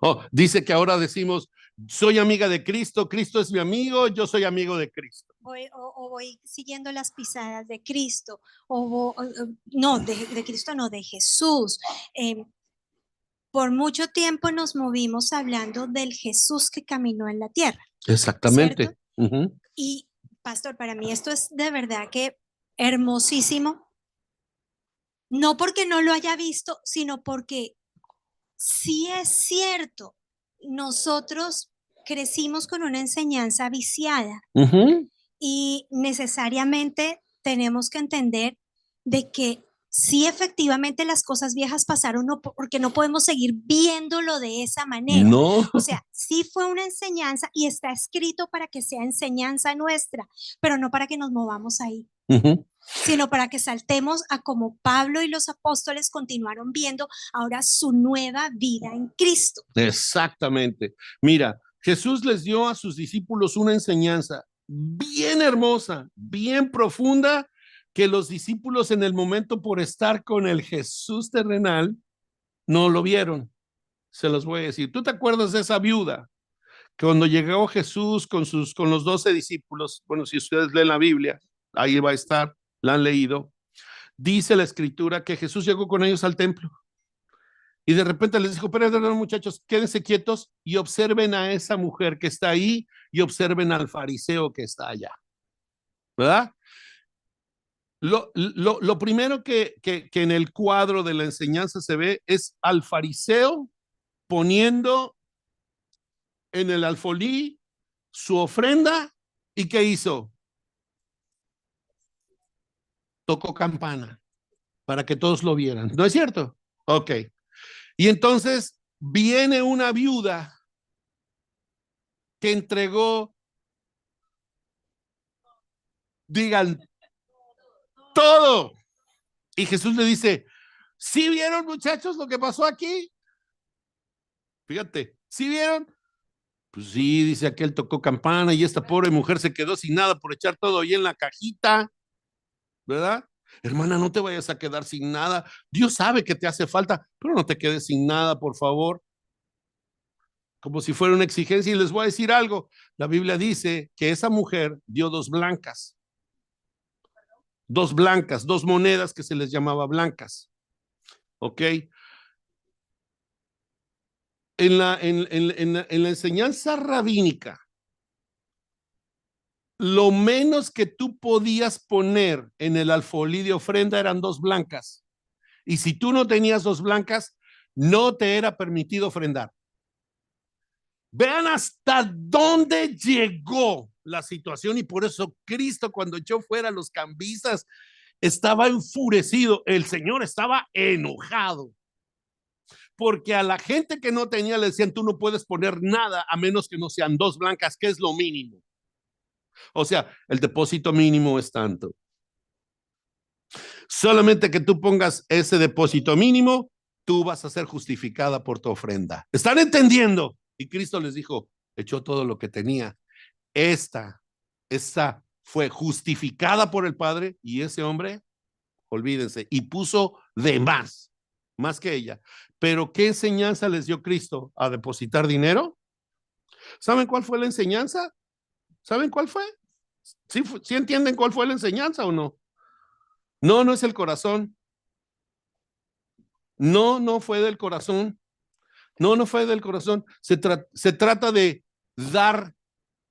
[SPEAKER 1] Oh, dice que ahora decimos, soy amiga de Cristo, Cristo es mi amigo, yo soy amigo de Cristo.
[SPEAKER 3] Voy siguiendo las pisadas de Cristo, no, de Cristo no, de Jesús. Por mucho tiempo nos movimos hablando del Jesús que caminó en la tierra.
[SPEAKER 1] Exactamente.
[SPEAKER 3] Y, pastor, para mí esto es de verdad que hermosísimo. No porque no lo haya visto, sino porque sí es cierto, nosotros crecimos con una enseñanza viciada y necesariamente tenemos que entender de que sí, efectivamente las cosas viejas pasaron, no, porque no podemos seguir viéndolo de esa manera.
[SPEAKER 1] No.
[SPEAKER 3] O sea, sí fue una enseñanza y está escrito para que sea enseñanza nuestra, pero no para que nos movamos ahí. Sino para que saltemos a como Pablo y los apóstoles continuaron viendo ahora su nueva vida en Cristo.
[SPEAKER 1] Exactamente. Mira, Jesús les dio a sus discípulos una enseñanza bien hermosa, bien profunda, que los discípulos en el momento por estar con el Jesús terrenal no lo vieron. Se los voy a decir. ¿Tú te acuerdas de esa viuda? Cuando llegó Jesús con los 12 discípulos, bueno, si ustedes leen la Biblia, ahí va a estar, la han leído, dice la escritura que Jesús llegó con ellos al templo y de repente les dijo, pero muchachos, quédense quietos y observen a esa mujer que está ahí y observen al fariseo que está allá, ¿verdad? Lo primero que en el cuadro de la enseñanza se ve es al fariseo poniendo en el alfolí su ofrenda. ¿Y qué hizo? Tocó campana para que todos lo vieran. ¿No es cierto? Ok. Y entonces viene una viuda que entregó, digan, todo. Y Jesús le dice, ¿sí vieron, muchachos, lo que pasó aquí? Fíjate, ¿sí vieron? Pues sí, dice aquel tocó campana y esta pobre mujer se quedó sin nada por echar todo ahí en la cajita, ¿verdad? Hermana, no te vayas a quedar sin nada. Dios sabe que te hace falta, pero no te quedes sin nada, por favor. Como si fuera una exigencia. Y les voy a decir algo. La Biblia dice que esa mujer dio dos blancas. Dos blancas, dos monedas que se les llamaba blancas. ¿Ok? En la enseñanza rabínica, lo menos que tú podías poner en el alfolí de ofrenda eran dos blancas. Y si tú no tenías dos blancas, no te era permitido ofrendar. Vean hasta dónde llegó la situación y por eso Cristo, cuando echó fuera a los cambistas, estaba enfurecido. El Señor estaba enojado porque a la gente que no tenía le decían, tú no puedes poner nada a menos que no sean dos blancas, que es lo mínimo. O sea, el depósito mínimo es tanto. Solamente que tú pongas ese depósito mínimo, tú vas a ser justificada por tu ofrenda. ¿Están entendiendo? Y Cristo les dijo, echó todo lo que tenía. Esta fue justificada por el Padre y ese hombre, olvídense, y puso de más que ella. Pero ¿qué enseñanza les dio Cristo? ¿A depositar dinero? ¿Saben cuál fue la enseñanza? ¿Saben cuál fue? ¿Sí entienden cuál fue la enseñanza o no? No, no es el corazón. No, no fue del corazón. No fue del corazón. Se trata de dar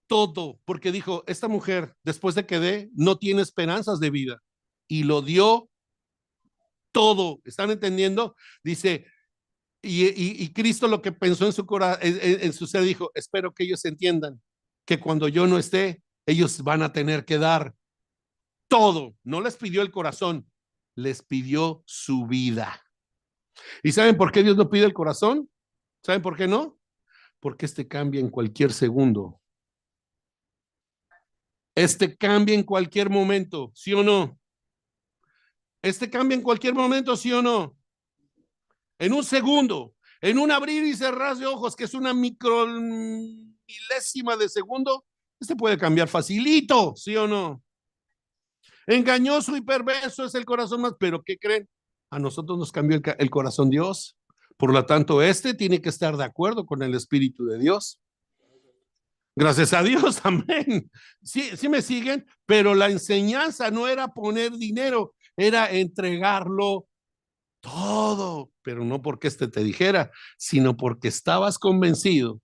[SPEAKER 1] todo, porque dijo, esta mujer, después de que dé, no tiene esperanzas de vida. Y lo dio todo. ¿Están entendiendo? Dice, y Cristo lo que pensó en su corazón, en su ser, dijo, espero que ellos entiendan que cuando yo no esté, ellos van a tener que dar todo. No les pidió el corazón, les pidió su vida. ¿Y saben por qué Dios no pide el corazón? ¿Saben por qué no? Porque este cambia en cualquier segundo. Este cambia en cualquier momento, ¿sí o no? Este cambia en cualquier momento, ¿sí o no? En un segundo, en un abrir y cerrar de ojos, que es una milésima de segundo, este puede cambiar facilito, ¿sí o no? Engañoso y perverso es el corazón más, pero ¿qué creen? A nosotros nos cambió el corazón Dios. Por lo tanto, este tiene que estar de acuerdo con el Espíritu de Dios. Gracias a Dios, amén. Sí me siguen, pero la enseñanza no era poner dinero, era entregarlo todo, pero no porque te dijera, sino porque estabas convencido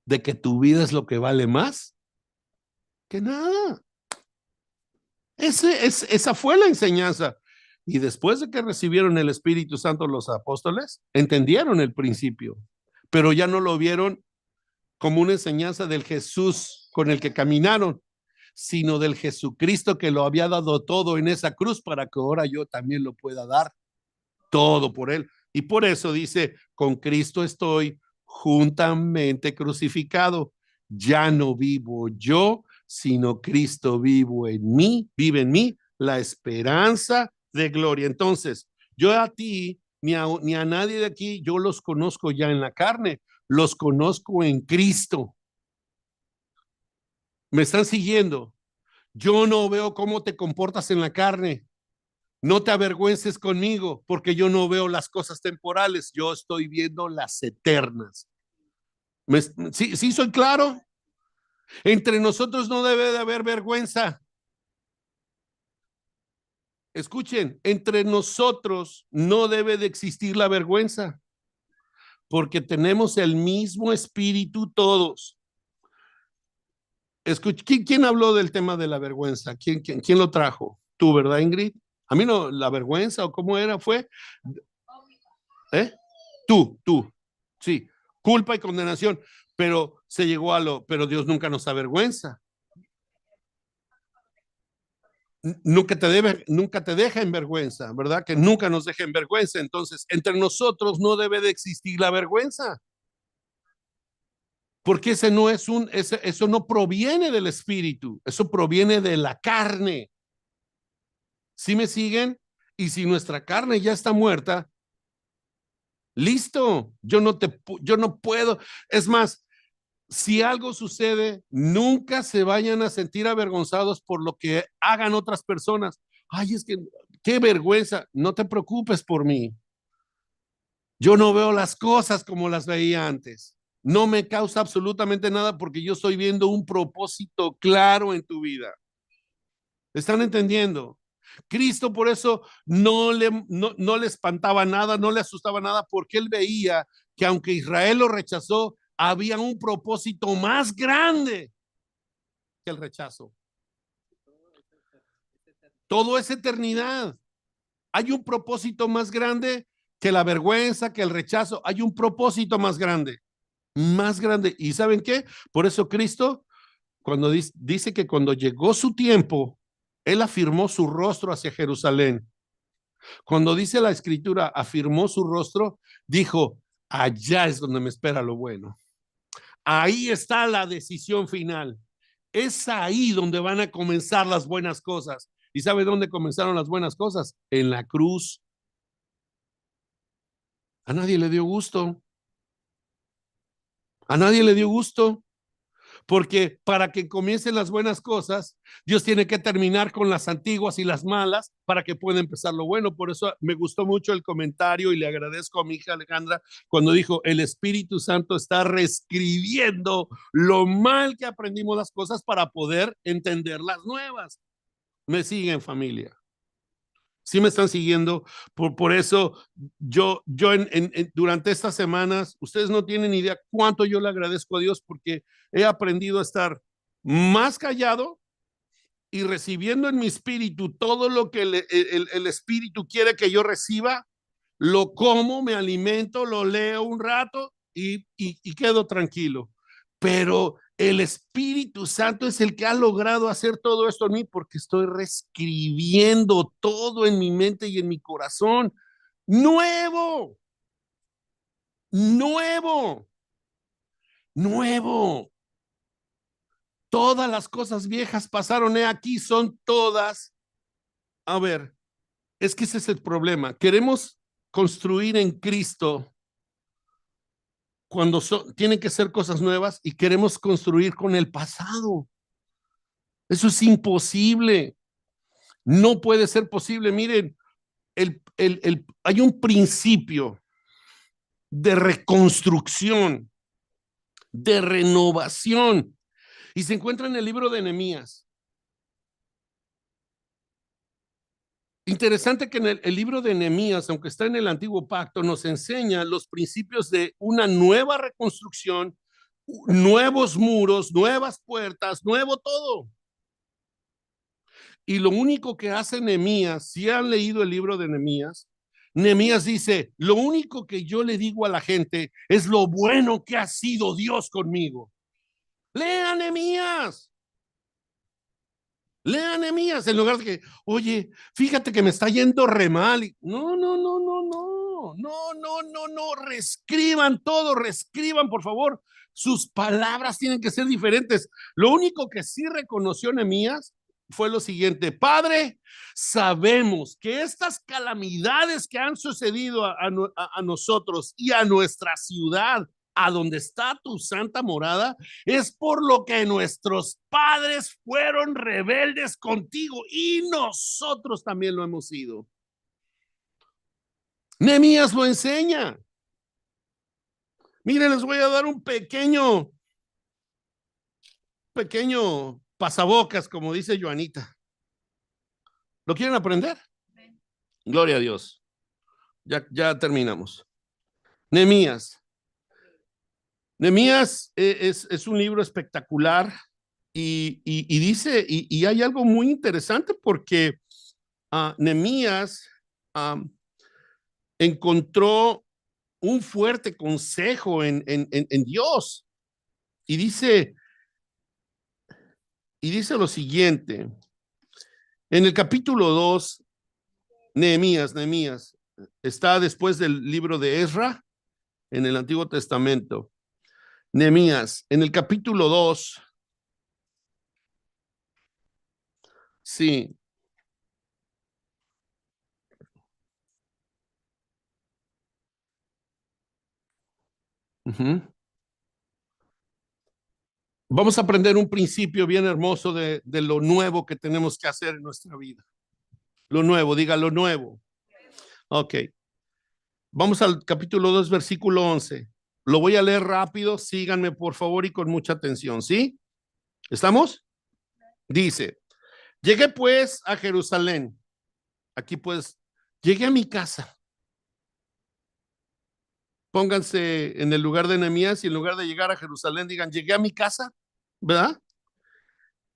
[SPEAKER 1] de que tu vida es lo que vale más que nada. Esa fue la enseñanza. Y después de que recibieron el Espíritu Santo los apóstoles, entendieron el principio, pero ya no lo vieron como una enseñanza del Jesús con el que caminaron, sino del Jesucristo que lo había dado todo en esa cruz para que ahora yo también lo pueda dar todo por él. Y por eso dice, con Cristo estoy juntamente crucificado. Ya no vivo yo, sino Cristo vive en mí, la esperanza de gloria. Entonces, yo a ti, ni a nadie de aquí, yo los conozco ya en la carne, los conozco en Cristo. ¿Me están siguiendo? Yo no veo cómo te comportas en la carne. No te avergüences conmigo, porque yo no veo las cosas temporales, yo estoy viendo las eternas. ¿Sí soy claro? Entre nosotros no debe de haber vergüenza. Escuchen, entre nosotros no debe de existir la vergüenza, porque tenemos el mismo espíritu todos. Escuchen, ¿quién habló del tema de la vergüenza? ¿Quién lo trajo? Tú, ¿verdad, Ingrid? A mí no, la vergüenza o cómo era, fue. ¿Eh? Tú, sí, culpa y condenación, pero se llegó pero Dios nunca nos avergüenza. Nunca te deja en vergüenza, ¿verdad? Que nunca nos deja en vergüenza. Entonces, entre nosotros no debe de existir la vergüenza. Porque eso no proviene del espíritu, eso proviene de la carne. ¿Sí me siguen? Y si nuestra carne ya está muerta, listo, yo no puedo. Es más, si algo sucede, nunca se vayan a sentir avergonzados por lo que hagan otras personas. Ay, es que qué vergüenza. No te preocupes por mí. Yo no veo las cosas como las veía antes. No me causa absolutamente nada porque yo estoy viendo un propósito claro en tu vida. ¿Están entendiendo? Cristo por eso no le espantaba nada, no le asustaba nada, porque él veía que aunque Israel lo rechazó, había un propósito más grande que el rechazo. Todo es eternidad. Hay un propósito más grande que la vergüenza, que el rechazo. Hay un propósito más grande, más grande. ¿Y saben qué? Por eso Cristo, cuando dice que cuando llegó su tiempo, él afirmó su rostro hacia Jerusalén. Cuando dice la escritura, afirmó su rostro, dijo, allá es donde me espera lo bueno. Ahí está la decisión final. Es ahí donde van a comenzar las buenas cosas. ¿Y sabe dónde comenzaron las buenas cosas? En la cruz. A nadie le dio gusto. A nadie le dio gusto. Porque para que comiencen las buenas cosas, Dios tiene que terminar con las antiguas y las malas para que pueda empezar lo bueno. Por eso me gustó mucho el comentario y le agradezco a mi hija Alejandra cuando dijo, el Espíritu Santo está reescribiendo lo mal que aprendimos las cosas para poder entender las nuevas. Me siguen, familia. Sí me están siguiendo, por eso durante estas semanas, ustedes no tienen idea cuánto yo le agradezco a Dios porque he aprendido a estar más callado y recibiendo en mi espíritu todo lo que el espíritu quiere que yo reciba, lo como, me alimento, lo leo un rato y quedo tranquilo. Pero el Espíritu Santo es el que ha logrado hacer todo esto en mí porque estoy reescribiendo todo en mi mente y en mi corazón. nuevo, nuevo, nuevo. Todas las cosas viejas pasaron, aquí son todas. A ver, es que ese es el problema. Queremos construir en Cristo cuando tienen que ser cosas nuevas y queremos construir con el pasado. Eso es imposible. No puede ser posible. Miren, hay un principio de reconstrucción, de renovación, y se encuentra en el libro de Nehemías. Interesante que en el libro de Nehemías, aunque está en el Antiguo Pacto, nos enseña los principios de una nueva reconstrucción, nuevos muros, nuevas puertas, nuevo todo. Y lo único que hace Nehemías, si han leído el libro de Nehemías, Nehemías dice, lo único que yo le digo a la gente es lo bueno que ha sido Dios conmigo. Lean Nehemías. Lean Nehemías en lugar de que, oye, fíjate que me está yendo re mal. No, reescriban todo, reescriban, por favor. Sus palabras tienen que ser diferentes. Lo único que sí reconoció Nehemías fue lo siguiente: Padre, sabemos que estas calamidades que han sucedido a nosotros y a nuestra ciudad, a donde está tu santa morada, es por lo que nuestros padres fueron rebeldes contigo y nosotros también lo hemos sido. Nehemías lo enseña. Miren, les voy a dar un pequeño pasabocas, como dice Joanita. ¿Lo quieren aprender? Gloria a Dios. Ya terminamos. Nehemías. Nehemías es un libro espectacular y dice, y hay algo muy interesante porque Nehemías encontró un fuerte consejo en Dios y dice lo siguiente, en el capítulo 2, Nehemías está después del libro de Ezra en el Antiguo Testamento. Nehemías, en el capítulo 2, sí. Vamos a aprender un principio bien hermoso de lo nuevo que tenemos que hacer en nuestra vida. Lo nuevo, diga lo nuevo. Ok. Vamos al capítulo 2, versículo 11. Lo voy a leer rápido, síganme por favor y con mucha atención, ¿sí? ¿Estamos? Dice, llegué pues a Jerusalén. Aquí pues, llegué a mi casa. Pónganse en el lugar de Nehemías y en lugar de llegar a Jerusalén, digan, llegué a mi casa, ¿verdad?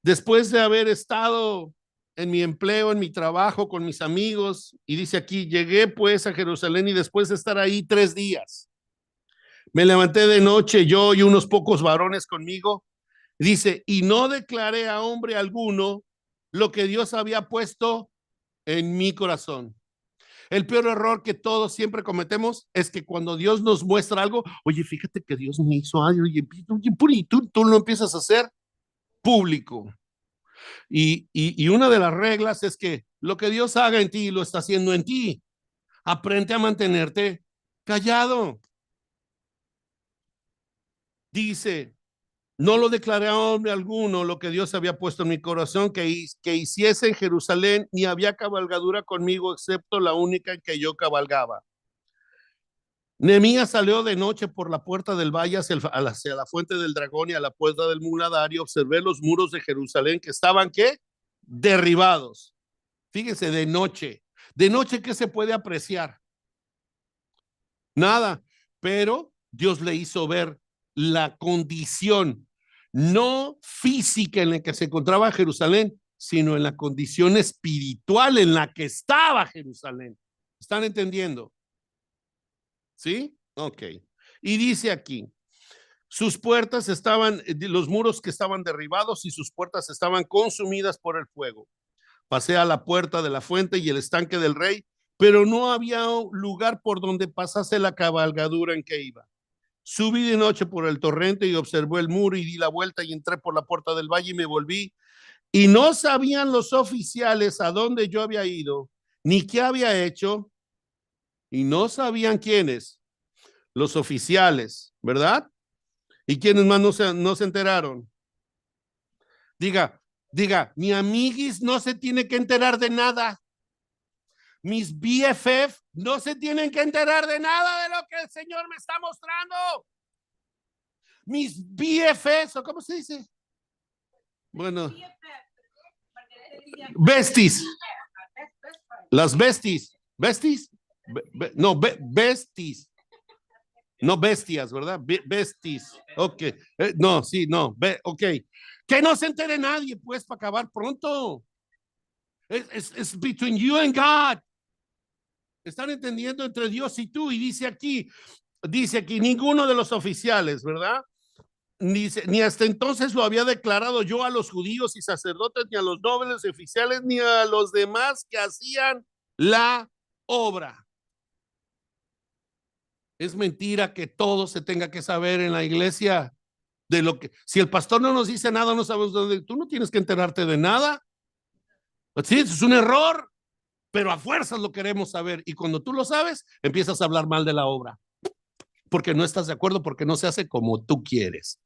[SPEAKER 1] Después de haber estado en mi empleo, en mi trabajo, con mis amigos, y dice aquí, llegué pues a Jerusalén y después de estar ahí 3 días, me levanté de noche yo y unos pocos varones conmigo, dice, y no declaré a hombre alguno lo que Dios había puesto en mi corazón. El peor error que todos siempre cometemos es que cuando Dios nos muestra algo, oye, fíjate que Dios me hizo algo, oye, y tú lo empiezas a hacer público. Y una de las reglas es que lo que Dios haga en ti, lo está haciendo en ti. Aprende a mantenerte callado. Dice, no lo declaré a hombre alguno lo que Dios había puesto en mi corazón que hiciese en Jerusalén, ni había cabalgadura conmigo, excepto la única en que yo cabalgaba. Nehemías salió de noche por la puerta del valle hacia la fuente del dragón y a la puerta del muladario. Observé los muros de Jerusalén que estaban, ¿qué? Derribados. Fíjense, de noche. De noche, ¿qué se puede apreciar? Nada. Pero Dios le hizo ver la condición, no física en la que se encontraba Jerusalén, sino en la condición espiritual en la que estaba Jerusalén. ¿Están entendiendo? ¿Sí? Ok. Y dice aquí, sus puertas estaban, los muros que estaban derribados y sus puertas estaban consumidas por el fuego. Pasé a la puerta de la fuente y el estanque del rey, pero no había lugar por donde pasase la cabalgadura en que iba. Subí de noche por el torrente y observé el muro y di la vuelta y entré por la puerta del valle y me volví. Y no sabían los oficiales a dónde yo había ido, ni qué había hecho, y no sabían quiénes, los oficiales, ¿verdad? ¿Y quiénes más no se enteraron? Diga, mi amiguis no se tiene que enterar de nada. Mis BFF no se tienen que enterar de nada de lo que el Señor me está mostrando. Mis BFFs, ¿o cómo se dice? Bueno, besties. Las besties. ¿Besties? No, besties. No bestias, ¿verdad? Besties. Ok. No, sí, no. Ok. Que no se entere nadie, pues, para acabar pronto. Es between you and God. Están entendiendo entre Dios y tú. Y dice aquí, ninguno de los oficiales, ¿verdad? Ni hasta entonces lo había declarado yo a los judíos y sacerdotes, ni a los nobles oficiales, ni a los demás que hacían la obra. Es mentira que todo se tenga que saber en la iglesia. De lo que, si el pastor no nos dice nada, no sabemos dónde, tú no tienes que enterarte de nada. Sí, es un error, pero a fuerzas lo queremos saber. Y cuando tú lo sabes, empiezas a hablar mal de la obra, porque no estás de acuerdo, porque no se hace como tú quieres.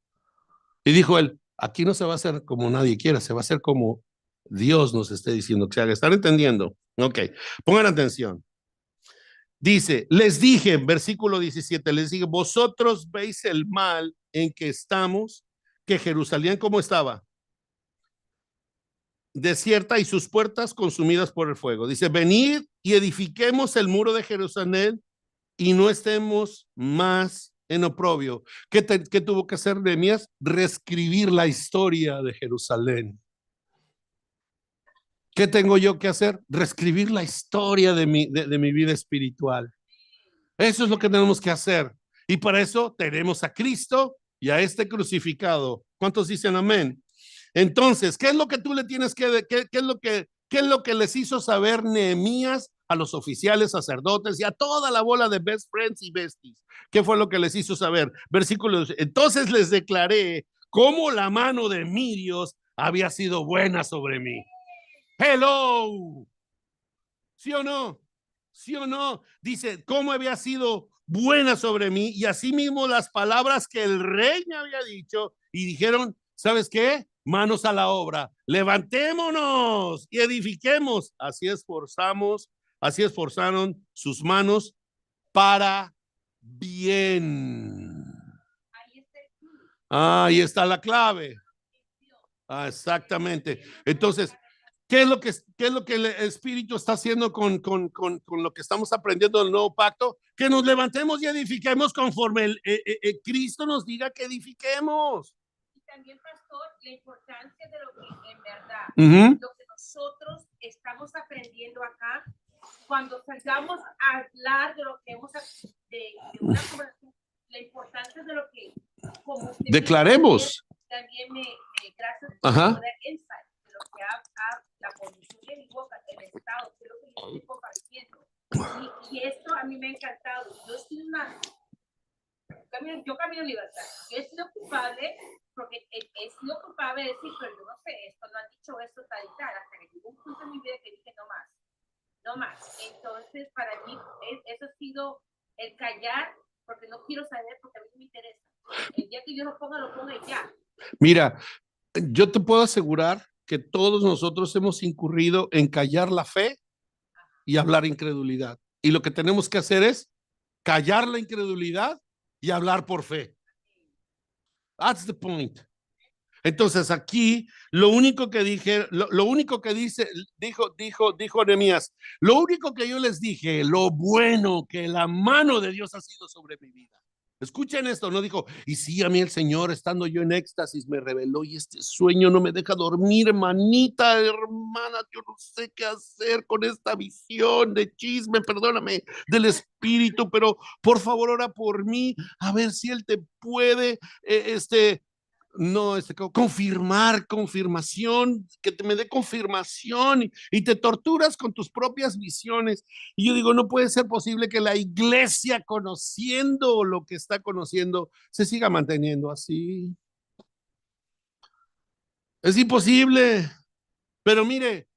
[SPEAKER 1] Y dijo él, aquí no se va a hacer como nadie quiera, se va a hacer como Dios nos esté diciendo que se haga. ¿Están entendiendo? Ok, pongan atención. Dice, les dije, versículo 17, les dije, vosotros veis el mal en que estamos, que Jerusalén, ¿cómo estaba? Desierta y sus puertas consumidas por el fuego. Dice, venid y edifiquemos el muro de Jerusalén y no estemos más en oprobio. ¿Qué tuvo que hacer Nehemías? Reescribir la historia de Jerusalén. ¿Qué tengo yo que hacer? Reescribir la historia de mi vida espiritual. Eso es lo que tenemos que hacer. Y para eso tenemos a Cristo y a este crucificado. ¿Cuántos dicen amén? Entonces, ¿qué es lo que tú le tienes que, qué es lo que les hizo saber Nehemías a los oficiales, sacerdotes y a toda la bola de best friends y besties? ¿Qué fue lo que les hizo saber? Versículos, entonces les declaré cómo la mano de mi Dios había sido buena sobre mí. Hello. ¿Sí o no? ¿Sí o no? Dice, cómo había sido buena sobre mí y asimismo las palabras que el rey me había dicho y dijeron, ¿sabes qué? Manos a la obra, levantémonos y edifiquemos. Así esforzaron sus manos para bien. Ahí está la clave. Exactamente. Entonces, ¿qué es lo que el Espíritu está haciendo con lo que estamos aprendiendo del nuevo pacto? Que nos levantemos y edifiquemos conforme Cristo nos diga que edifiquemos.
[SPEAKER 2] Y también, pastor, la importancia de lo que en verdad, lo que nosotros estamos aprendiendo acá, cuando salgamos a hablar de lo que hemos de una conversación, la importancia de lo que como
[SPEAKER 1] declaremos.
[SPEAKER 2] También gracias por el insight de lo que la condición de mi boca, el estado, de lo que yo estoy compartiendo. Y esto a mí me ha encantado. Yo camino en libertad. Yo he sido culpable porque he sido culpable de decir, pero yo no sé esto, no han dicho esto, tal y tal, hasta que llegó un punto en mi vida que dije no más. Entonces, para mí, eso ha sido el callar, porque no quiero saber, porque a mí me interesa. El día que yo lo ponga y ya.
[SPEAKER 1] Mira, yo te puedo asegurar que todos nosotros hemos incurrido en callar la fe y hablar incredulidad. Y lo que tenemos que hacer es callar la incredulidad y hablar por fe. That's the point. Entonces aquí lo único que dije, lo único que dijo Nehemías, lo único que yo les dije, lo bueno que la mano de Dios ha sido sobre mi vida. Escuchen esto, no dijo, y sí, a mí el Señor, estando yo en éxtasis, me reveló y este sueño no me deja dormir, hermanita, hermana, yo no sé qué hacer con esta visión de chisme, perdóname, del espíritu, pero por favor ora por mí, a ver si Él te puede, no, confirmación, que me dé confirmación y te torturas con tus propias visiones. Y yo digo, no puede ser posible que la iglesia, conociendo lo que está conociendo, se siga manteniendo así. Es imposible. Pero mire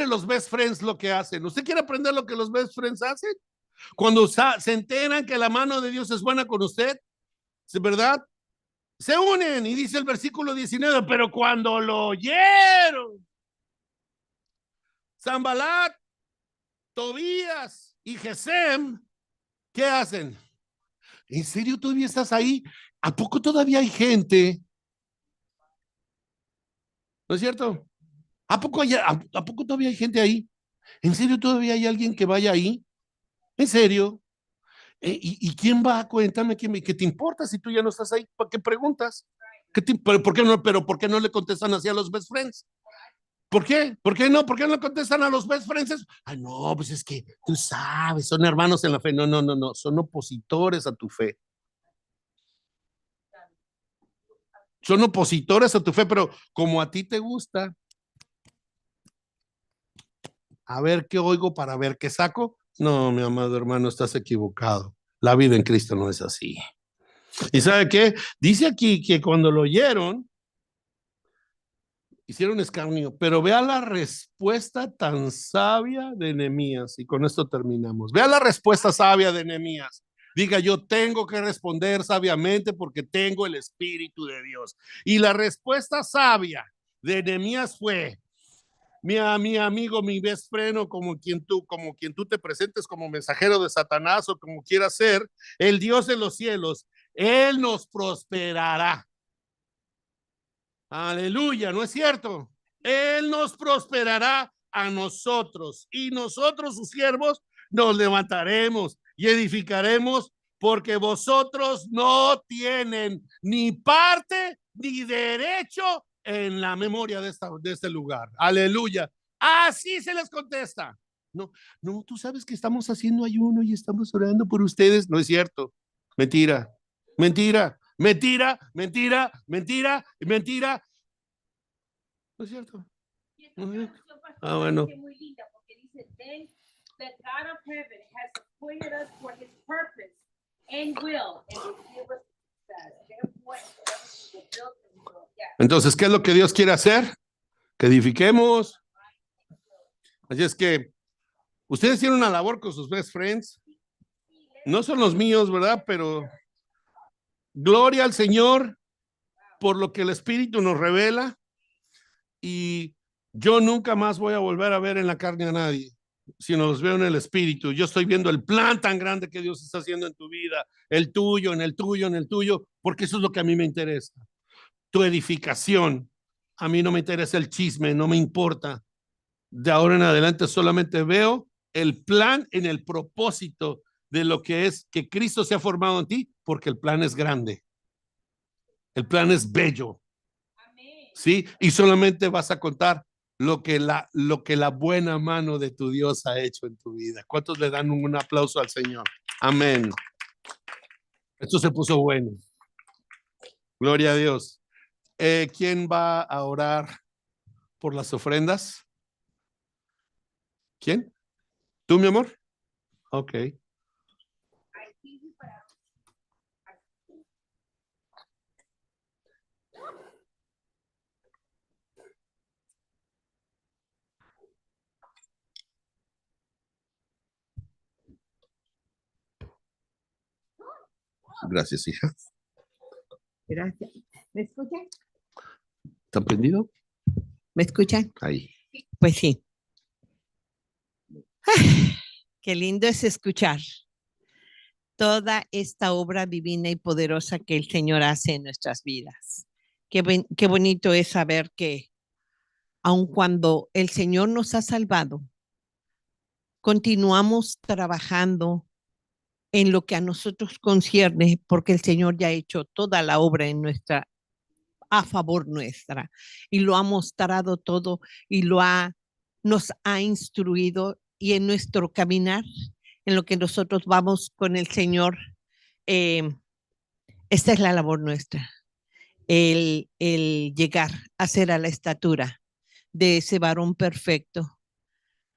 [SPEAKER 1] los best friends lo que hacen. ¿Usted quiere aprender lo que los best friends hacen? Cuando se enteran que la mano de Dios es buena con usted, ¿verdad? Se unen y dice el versículo 19, pero cuando lo oyeron, Sanbalat, Tobías y Gesem, ¿qué hacen? ¿En serio todavía estás ahí? ¿A poco todavía hay gente? ¿No es cierto? ¿A poco todavía hay gente ahí? ¿En serio todavía hay alguien que vaya ahí? ¿En serio? ¿Y quién va? Cuéntame, ¿qué te importa si tú ya no estás ahí? ¿Para qué preguntas? ¿Por qué no le contestan así a los best friends? ¿Por qué? ¿Por qué no? ¿Por qué no le contestan a los best friends? Ay, no, pues es que tú sabes, son hermanos en la fe. No, no, no, no, son opositores a tu fe. Son opositores a tu fe, pero como a ti te gusta, a ver qué oigo para ver qué saco. No, mi amado hermano, estás equivocado. La vida en Cristo no es así. ¿Y sabe qué? Dice aquí que cuando lo oyeron, hicieron escarnio, pero vea la respuesta tan sabia de Nehemías, y con esto terminamos. Vea la respuesta sabia de Nehemías. Diga, yo tengo que responder sabiamente porque tengo el Espíritu de Dios. Y la respuesta sabia de Nehemías fue, mi amigo, mi best friend, o como quien tú te presentes como mensajero de Satanás o como quieras ser, el Dios de los cielos, Él nos prosperará. Aleluya, ¿no es cierto? Él nos prosperará a nosotros y nosotros, sus siervos, nos levantaremos y edificaremos porque vosotros no tienen ni parte ni derecho en la memoria de este lugar. Aleluya. Así se les contesta. No, no, tú sabes que estamos haciendo ayuno y estamos orando por ustedes. No es cierto. Mentira, mentira, mentira, mentira, mentira, mentira. ¿No es cierto? Ah, bueno.
[SPEAKER 4] Muy linda porque dice, then the God of heaven has appointed us for his purpose and will and give us
[SPEAKER 1] Entonces, ¿qué es lo que Dios quiere hacer? Que edifiquemos. Así es que ustedes tienen una labor con sus best friends. No son los míos, ¿verdad? Pero gloria al Señor por lo que el Espíritu nos revela. Y yo nunca más voy a volver a ver en la carne a nadie, sino los veo en el Espíritu. Yo estoy viendo el plan tan grande que Dios está haciendo en tu vida, el tuyo, en el tuyo, en el tuyo, porque eso es lo que a mí me interesa. Tu edificación. A mí no me interesa el chisme, no me importa. De ahora en adelante solamente veo el plan en el propósito de lo que es que Cristo se ha formado en ti, porque el plan es grande. El plan es bello. ¿Sí? Y solamente vas a contar lo que la buena mano de tu Dios ha hecho en tu vida. ¿Cuántos le dan un aplauso al Señor? Amén. Esto se puso bueno. Gloria a Dios. ¿Quién va a orar por las ofrendas? ¿Quién? ¿Tú, mi amor? Ok. Gracias, hija.
[SPEAKER 2] Gracias. ¿Me escuchan?
[SPEAKER 1] ¿Están prendido?
[SPEAKER 2] ¿Me escuchan?
[SPEAKER 1] Ahí.
[SPEAKER 2] Pues sí. Ay, qué lindo es escuchar toda esta obra divina y poderosa que el Señor hace en nuestras vidas. Qué bonito es saber que aun cuando el Señor nos ha salvado, continuamos trabajando en lo que a nosotros concierne, porque el Señor ya ha hecho toda la obra a favor nuestra, y lo ha mostrado todo y nos ha instruido, y en nuestro caminar, en lo que nosotros vamos con el Señor, esta es la labor nuestra.
[SPEAKER 5] el llegar a ser a la estatura de ese varón perfecto.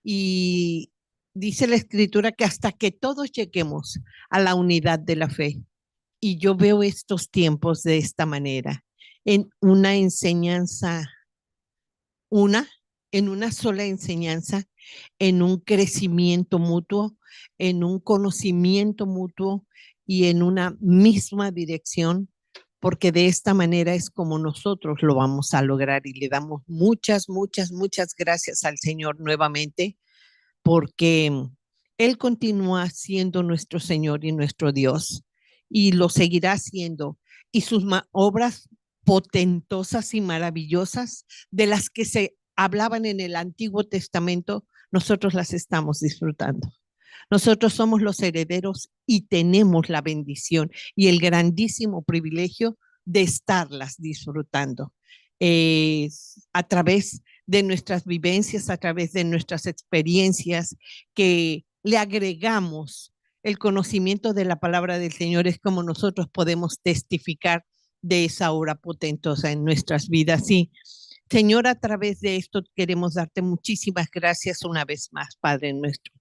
[SPEAKER 5] Y dice la Escritura que hasta que todos lleguemos a la unidad de la fe. Y yo veo estos tiempos de esta manera, en una enseñanza, en una sola enseñanza, en un crecimiento mutuo, en un conocimiento mutuo y en una misma dirección, porque de esta manera es como nosotros lo vamos a lograr y le damos muchas, muchas, muchas gracias al Señor nuevamente, porque Él continúa siendo nuestro Señor y nuestro Dios y lo seguirá siendo. Y sus obras potentosas y maravillosas de las que se hablaban en el Antiguo Testamento, nosotros las estamos disfrutando. Nosotros somos los herederos y tenemos la bendición y el grandísimo privilegio de estarlas disfrutando a través de nuestras vivencias, a través de nuestras experiencias, que le agregamos el conocimiento de la palabra del Señor. Es como nosotros podemos testificar de esa obra potentosa en nuestras vidas. Y Señor, a través de esto queremos darte muchísimas gracias una vez más, Padre nuestro,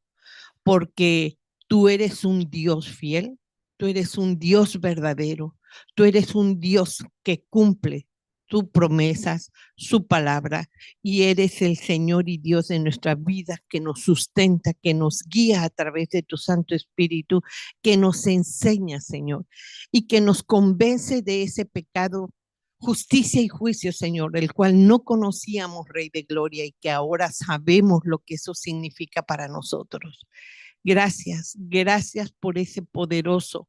[SPEAKER 5] porque tú eres un Dios fiel, tú eres un Dios verdadero, tú eres un Dios que cumple tus promesas, su palabra, y eres el Señor y Dios de nuestra vida que nos sustenta, que nos guía a través de tu Santo Espíritu, que nos enseña, Señor, y que nos convence de ese pecado, justicia y juicio, Señor, el cual no conocíamos, Rey de Gloria, y que ahora sabemos lo que eso significa para nosotros. Gracias, gracias por ese poderoso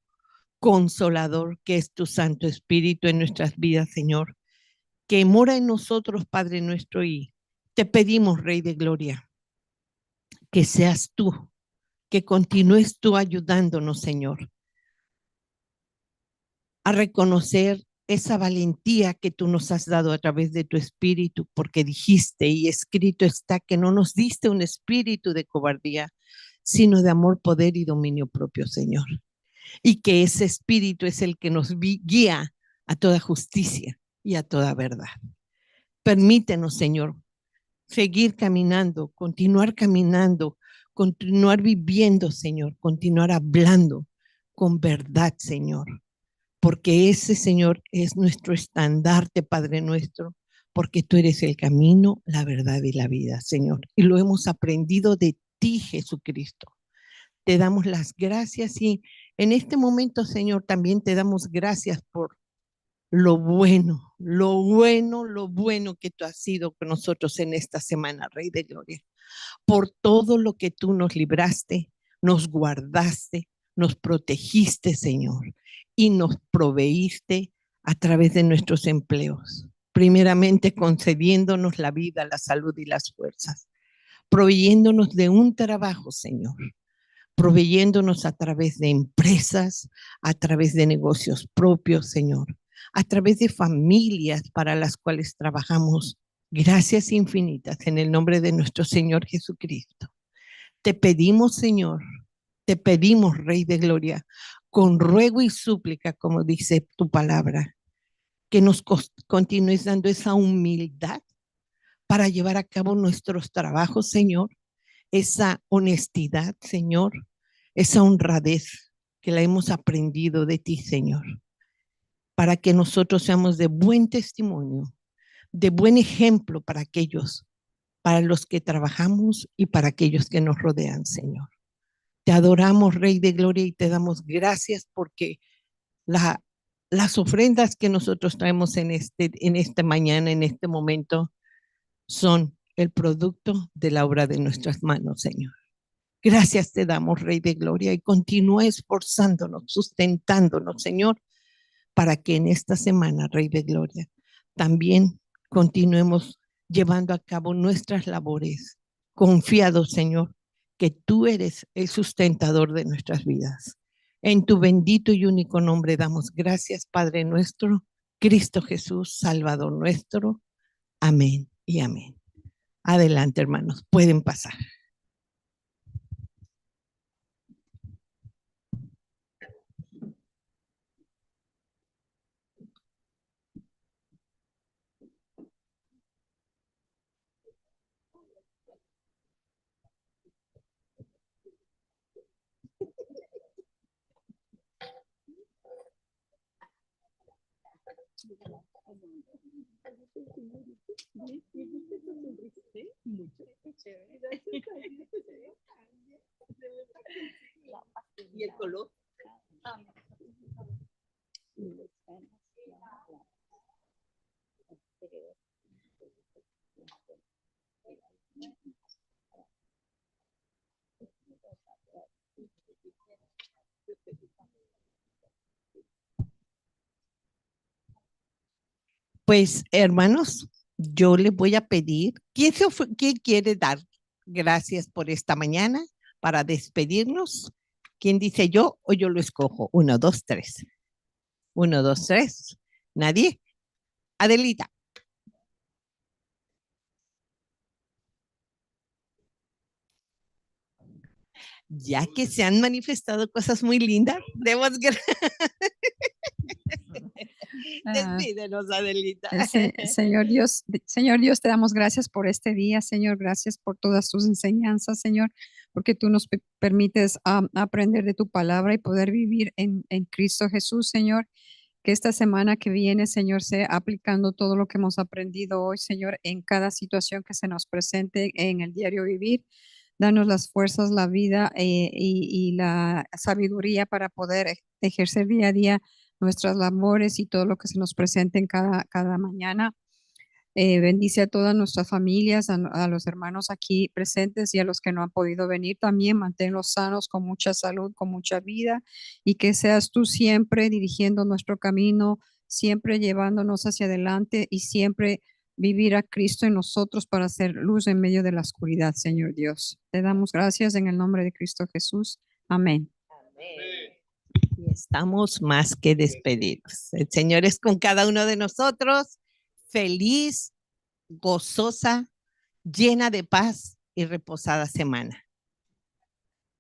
[SPEAKER 5] consolador que es tu Santo Espíritu en nuestras vidas, Señor, que mora en nosotros, Padre nuestro, y te pedimos, Rey de Gloria, que seas tú, que continúes tú ayudándonos, Señor, a reconocer esa valentía que tú nos has dado a través de tu espíritu, porque dijiste y escrito está que no nos diste un espíritu de cobardía, sino de amor, poder y dominio propio, Señor. Y que ese espíritu es el que nos guía a toda justicia y a toda verdad. Permítenos, Señor, seguir caminando, continuar viviendo, Señor, continuar hablando con verdad, Señor, porque ese, Señor, es nuestro estandarte, Padre nuestro, porque tú eres el camino, la verdad y la vida, Señor. Y lo hemos aprendido de ti, Jesucristo. Te damos las gracias y en este momento, Señor, también te damos gracias por lo bueno, lo bueno, lo bueno que tú has sido con nosotros en esta semana, Rey de Gloria. Por todo lo que tú nos libraste, nos guardaste, nos protegiste, Señor, y nos proveíste a través de nuestros empleos. Primeramente concediéndonos la vida, la salud y las fuerzas, proveyéndonos de un trabajo, Señor, proveyéndonos a través de empresas, a través de negocios propios, Señor, a través de familias para las cuales trabajamos. Gracias infinitas en el nombre de nuestro Señor Jesucristo. Te pedimos, Señor, te pedimos, Rey de Gloria, con ruego y súplica, como dice tu palabra, que nos continúes dando esa humildad para llevar a cabo nuestros trabajos, Señor, esa honestidad, Señor, esa honradez que la hemos aprendido de ti, Señor, para que nosotros seamos de buen testimonio, de buen ejemplo para aquellos, para los que trabajamos y para aquellos que nos rodean, Señor. Te adoramos, Rey de Gloria, y te damos gracias porque las ofrendas que nosotros traemos en esta mañana, en este momento, son el producto de la obra de nuestras manos, Señor. Gracias te damos, Rey de Gloria, y continúa esforzándonos, sustentándonos, Señor, para que en esta semana, Rey de Gloria, también continuemos llevando a cabo nuestras labores, confiados, Señor, que tú eres el sustentador de nuestras vidas. En tu bendito y único nombre damos gracias, Padre nuestro, Cristo Jesús, Salvador nuestro. Amén y amén. Adelante, hermanos, pueden pasar. ¿Y el color? Pues, hermanos, yo les voy a pedir, ¿quién quiere dar gracias por esta mañana para despedirnos? ¿Quién dice yo o yo lo escojo? 1, 2, 3. 1, 2, 3. ¿Nadie? Adelita. Ya que se han manifestado cosas muy lindas, demos gracias. Despídenos, Adelita.
[SPEAKER 6] Señor Dios, te damos gracias por este día, Señor. Gracias por todas tus enseñanzas, Señor, porque tú nos permites aprender de tu palabra y poder vivir en Cristo Jesús, Señor. Que esta semana que viene, Señor, sea aplicando todo lo que hemos aprendido hoy, Señor, en cada situación que se nos presente en el diario vivir. Danos las fuerzas, la vida y la sabiduría para poder ejercer día a día nuestras labores y todo lo que se nos presente en cada mañana. Bendice a todas nuestras familias, a los hermanos aquí presentes y a los que no han podido venir también. Manténlos sanos, con mucha salud, con mucha vida, y que seas tú siempre dirigiendo nuestro camino, siempre llevándonos hacia adelante y siempre vivir a Cristo en nosotros para hacer luz en medio de la oscuridad, Señor Dios. Te damos gracias en el nombre de Cristo Jesús. Amén.
[SPEAKER 5] Y estamos más que despedidos. El Señor es con cada uno de nosotros. Feliz, gozosa, llena de paz y reposada semana.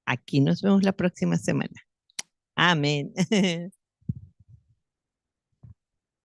[SPEAKER 5] Aquí nos vemos la próxima semana. Amén.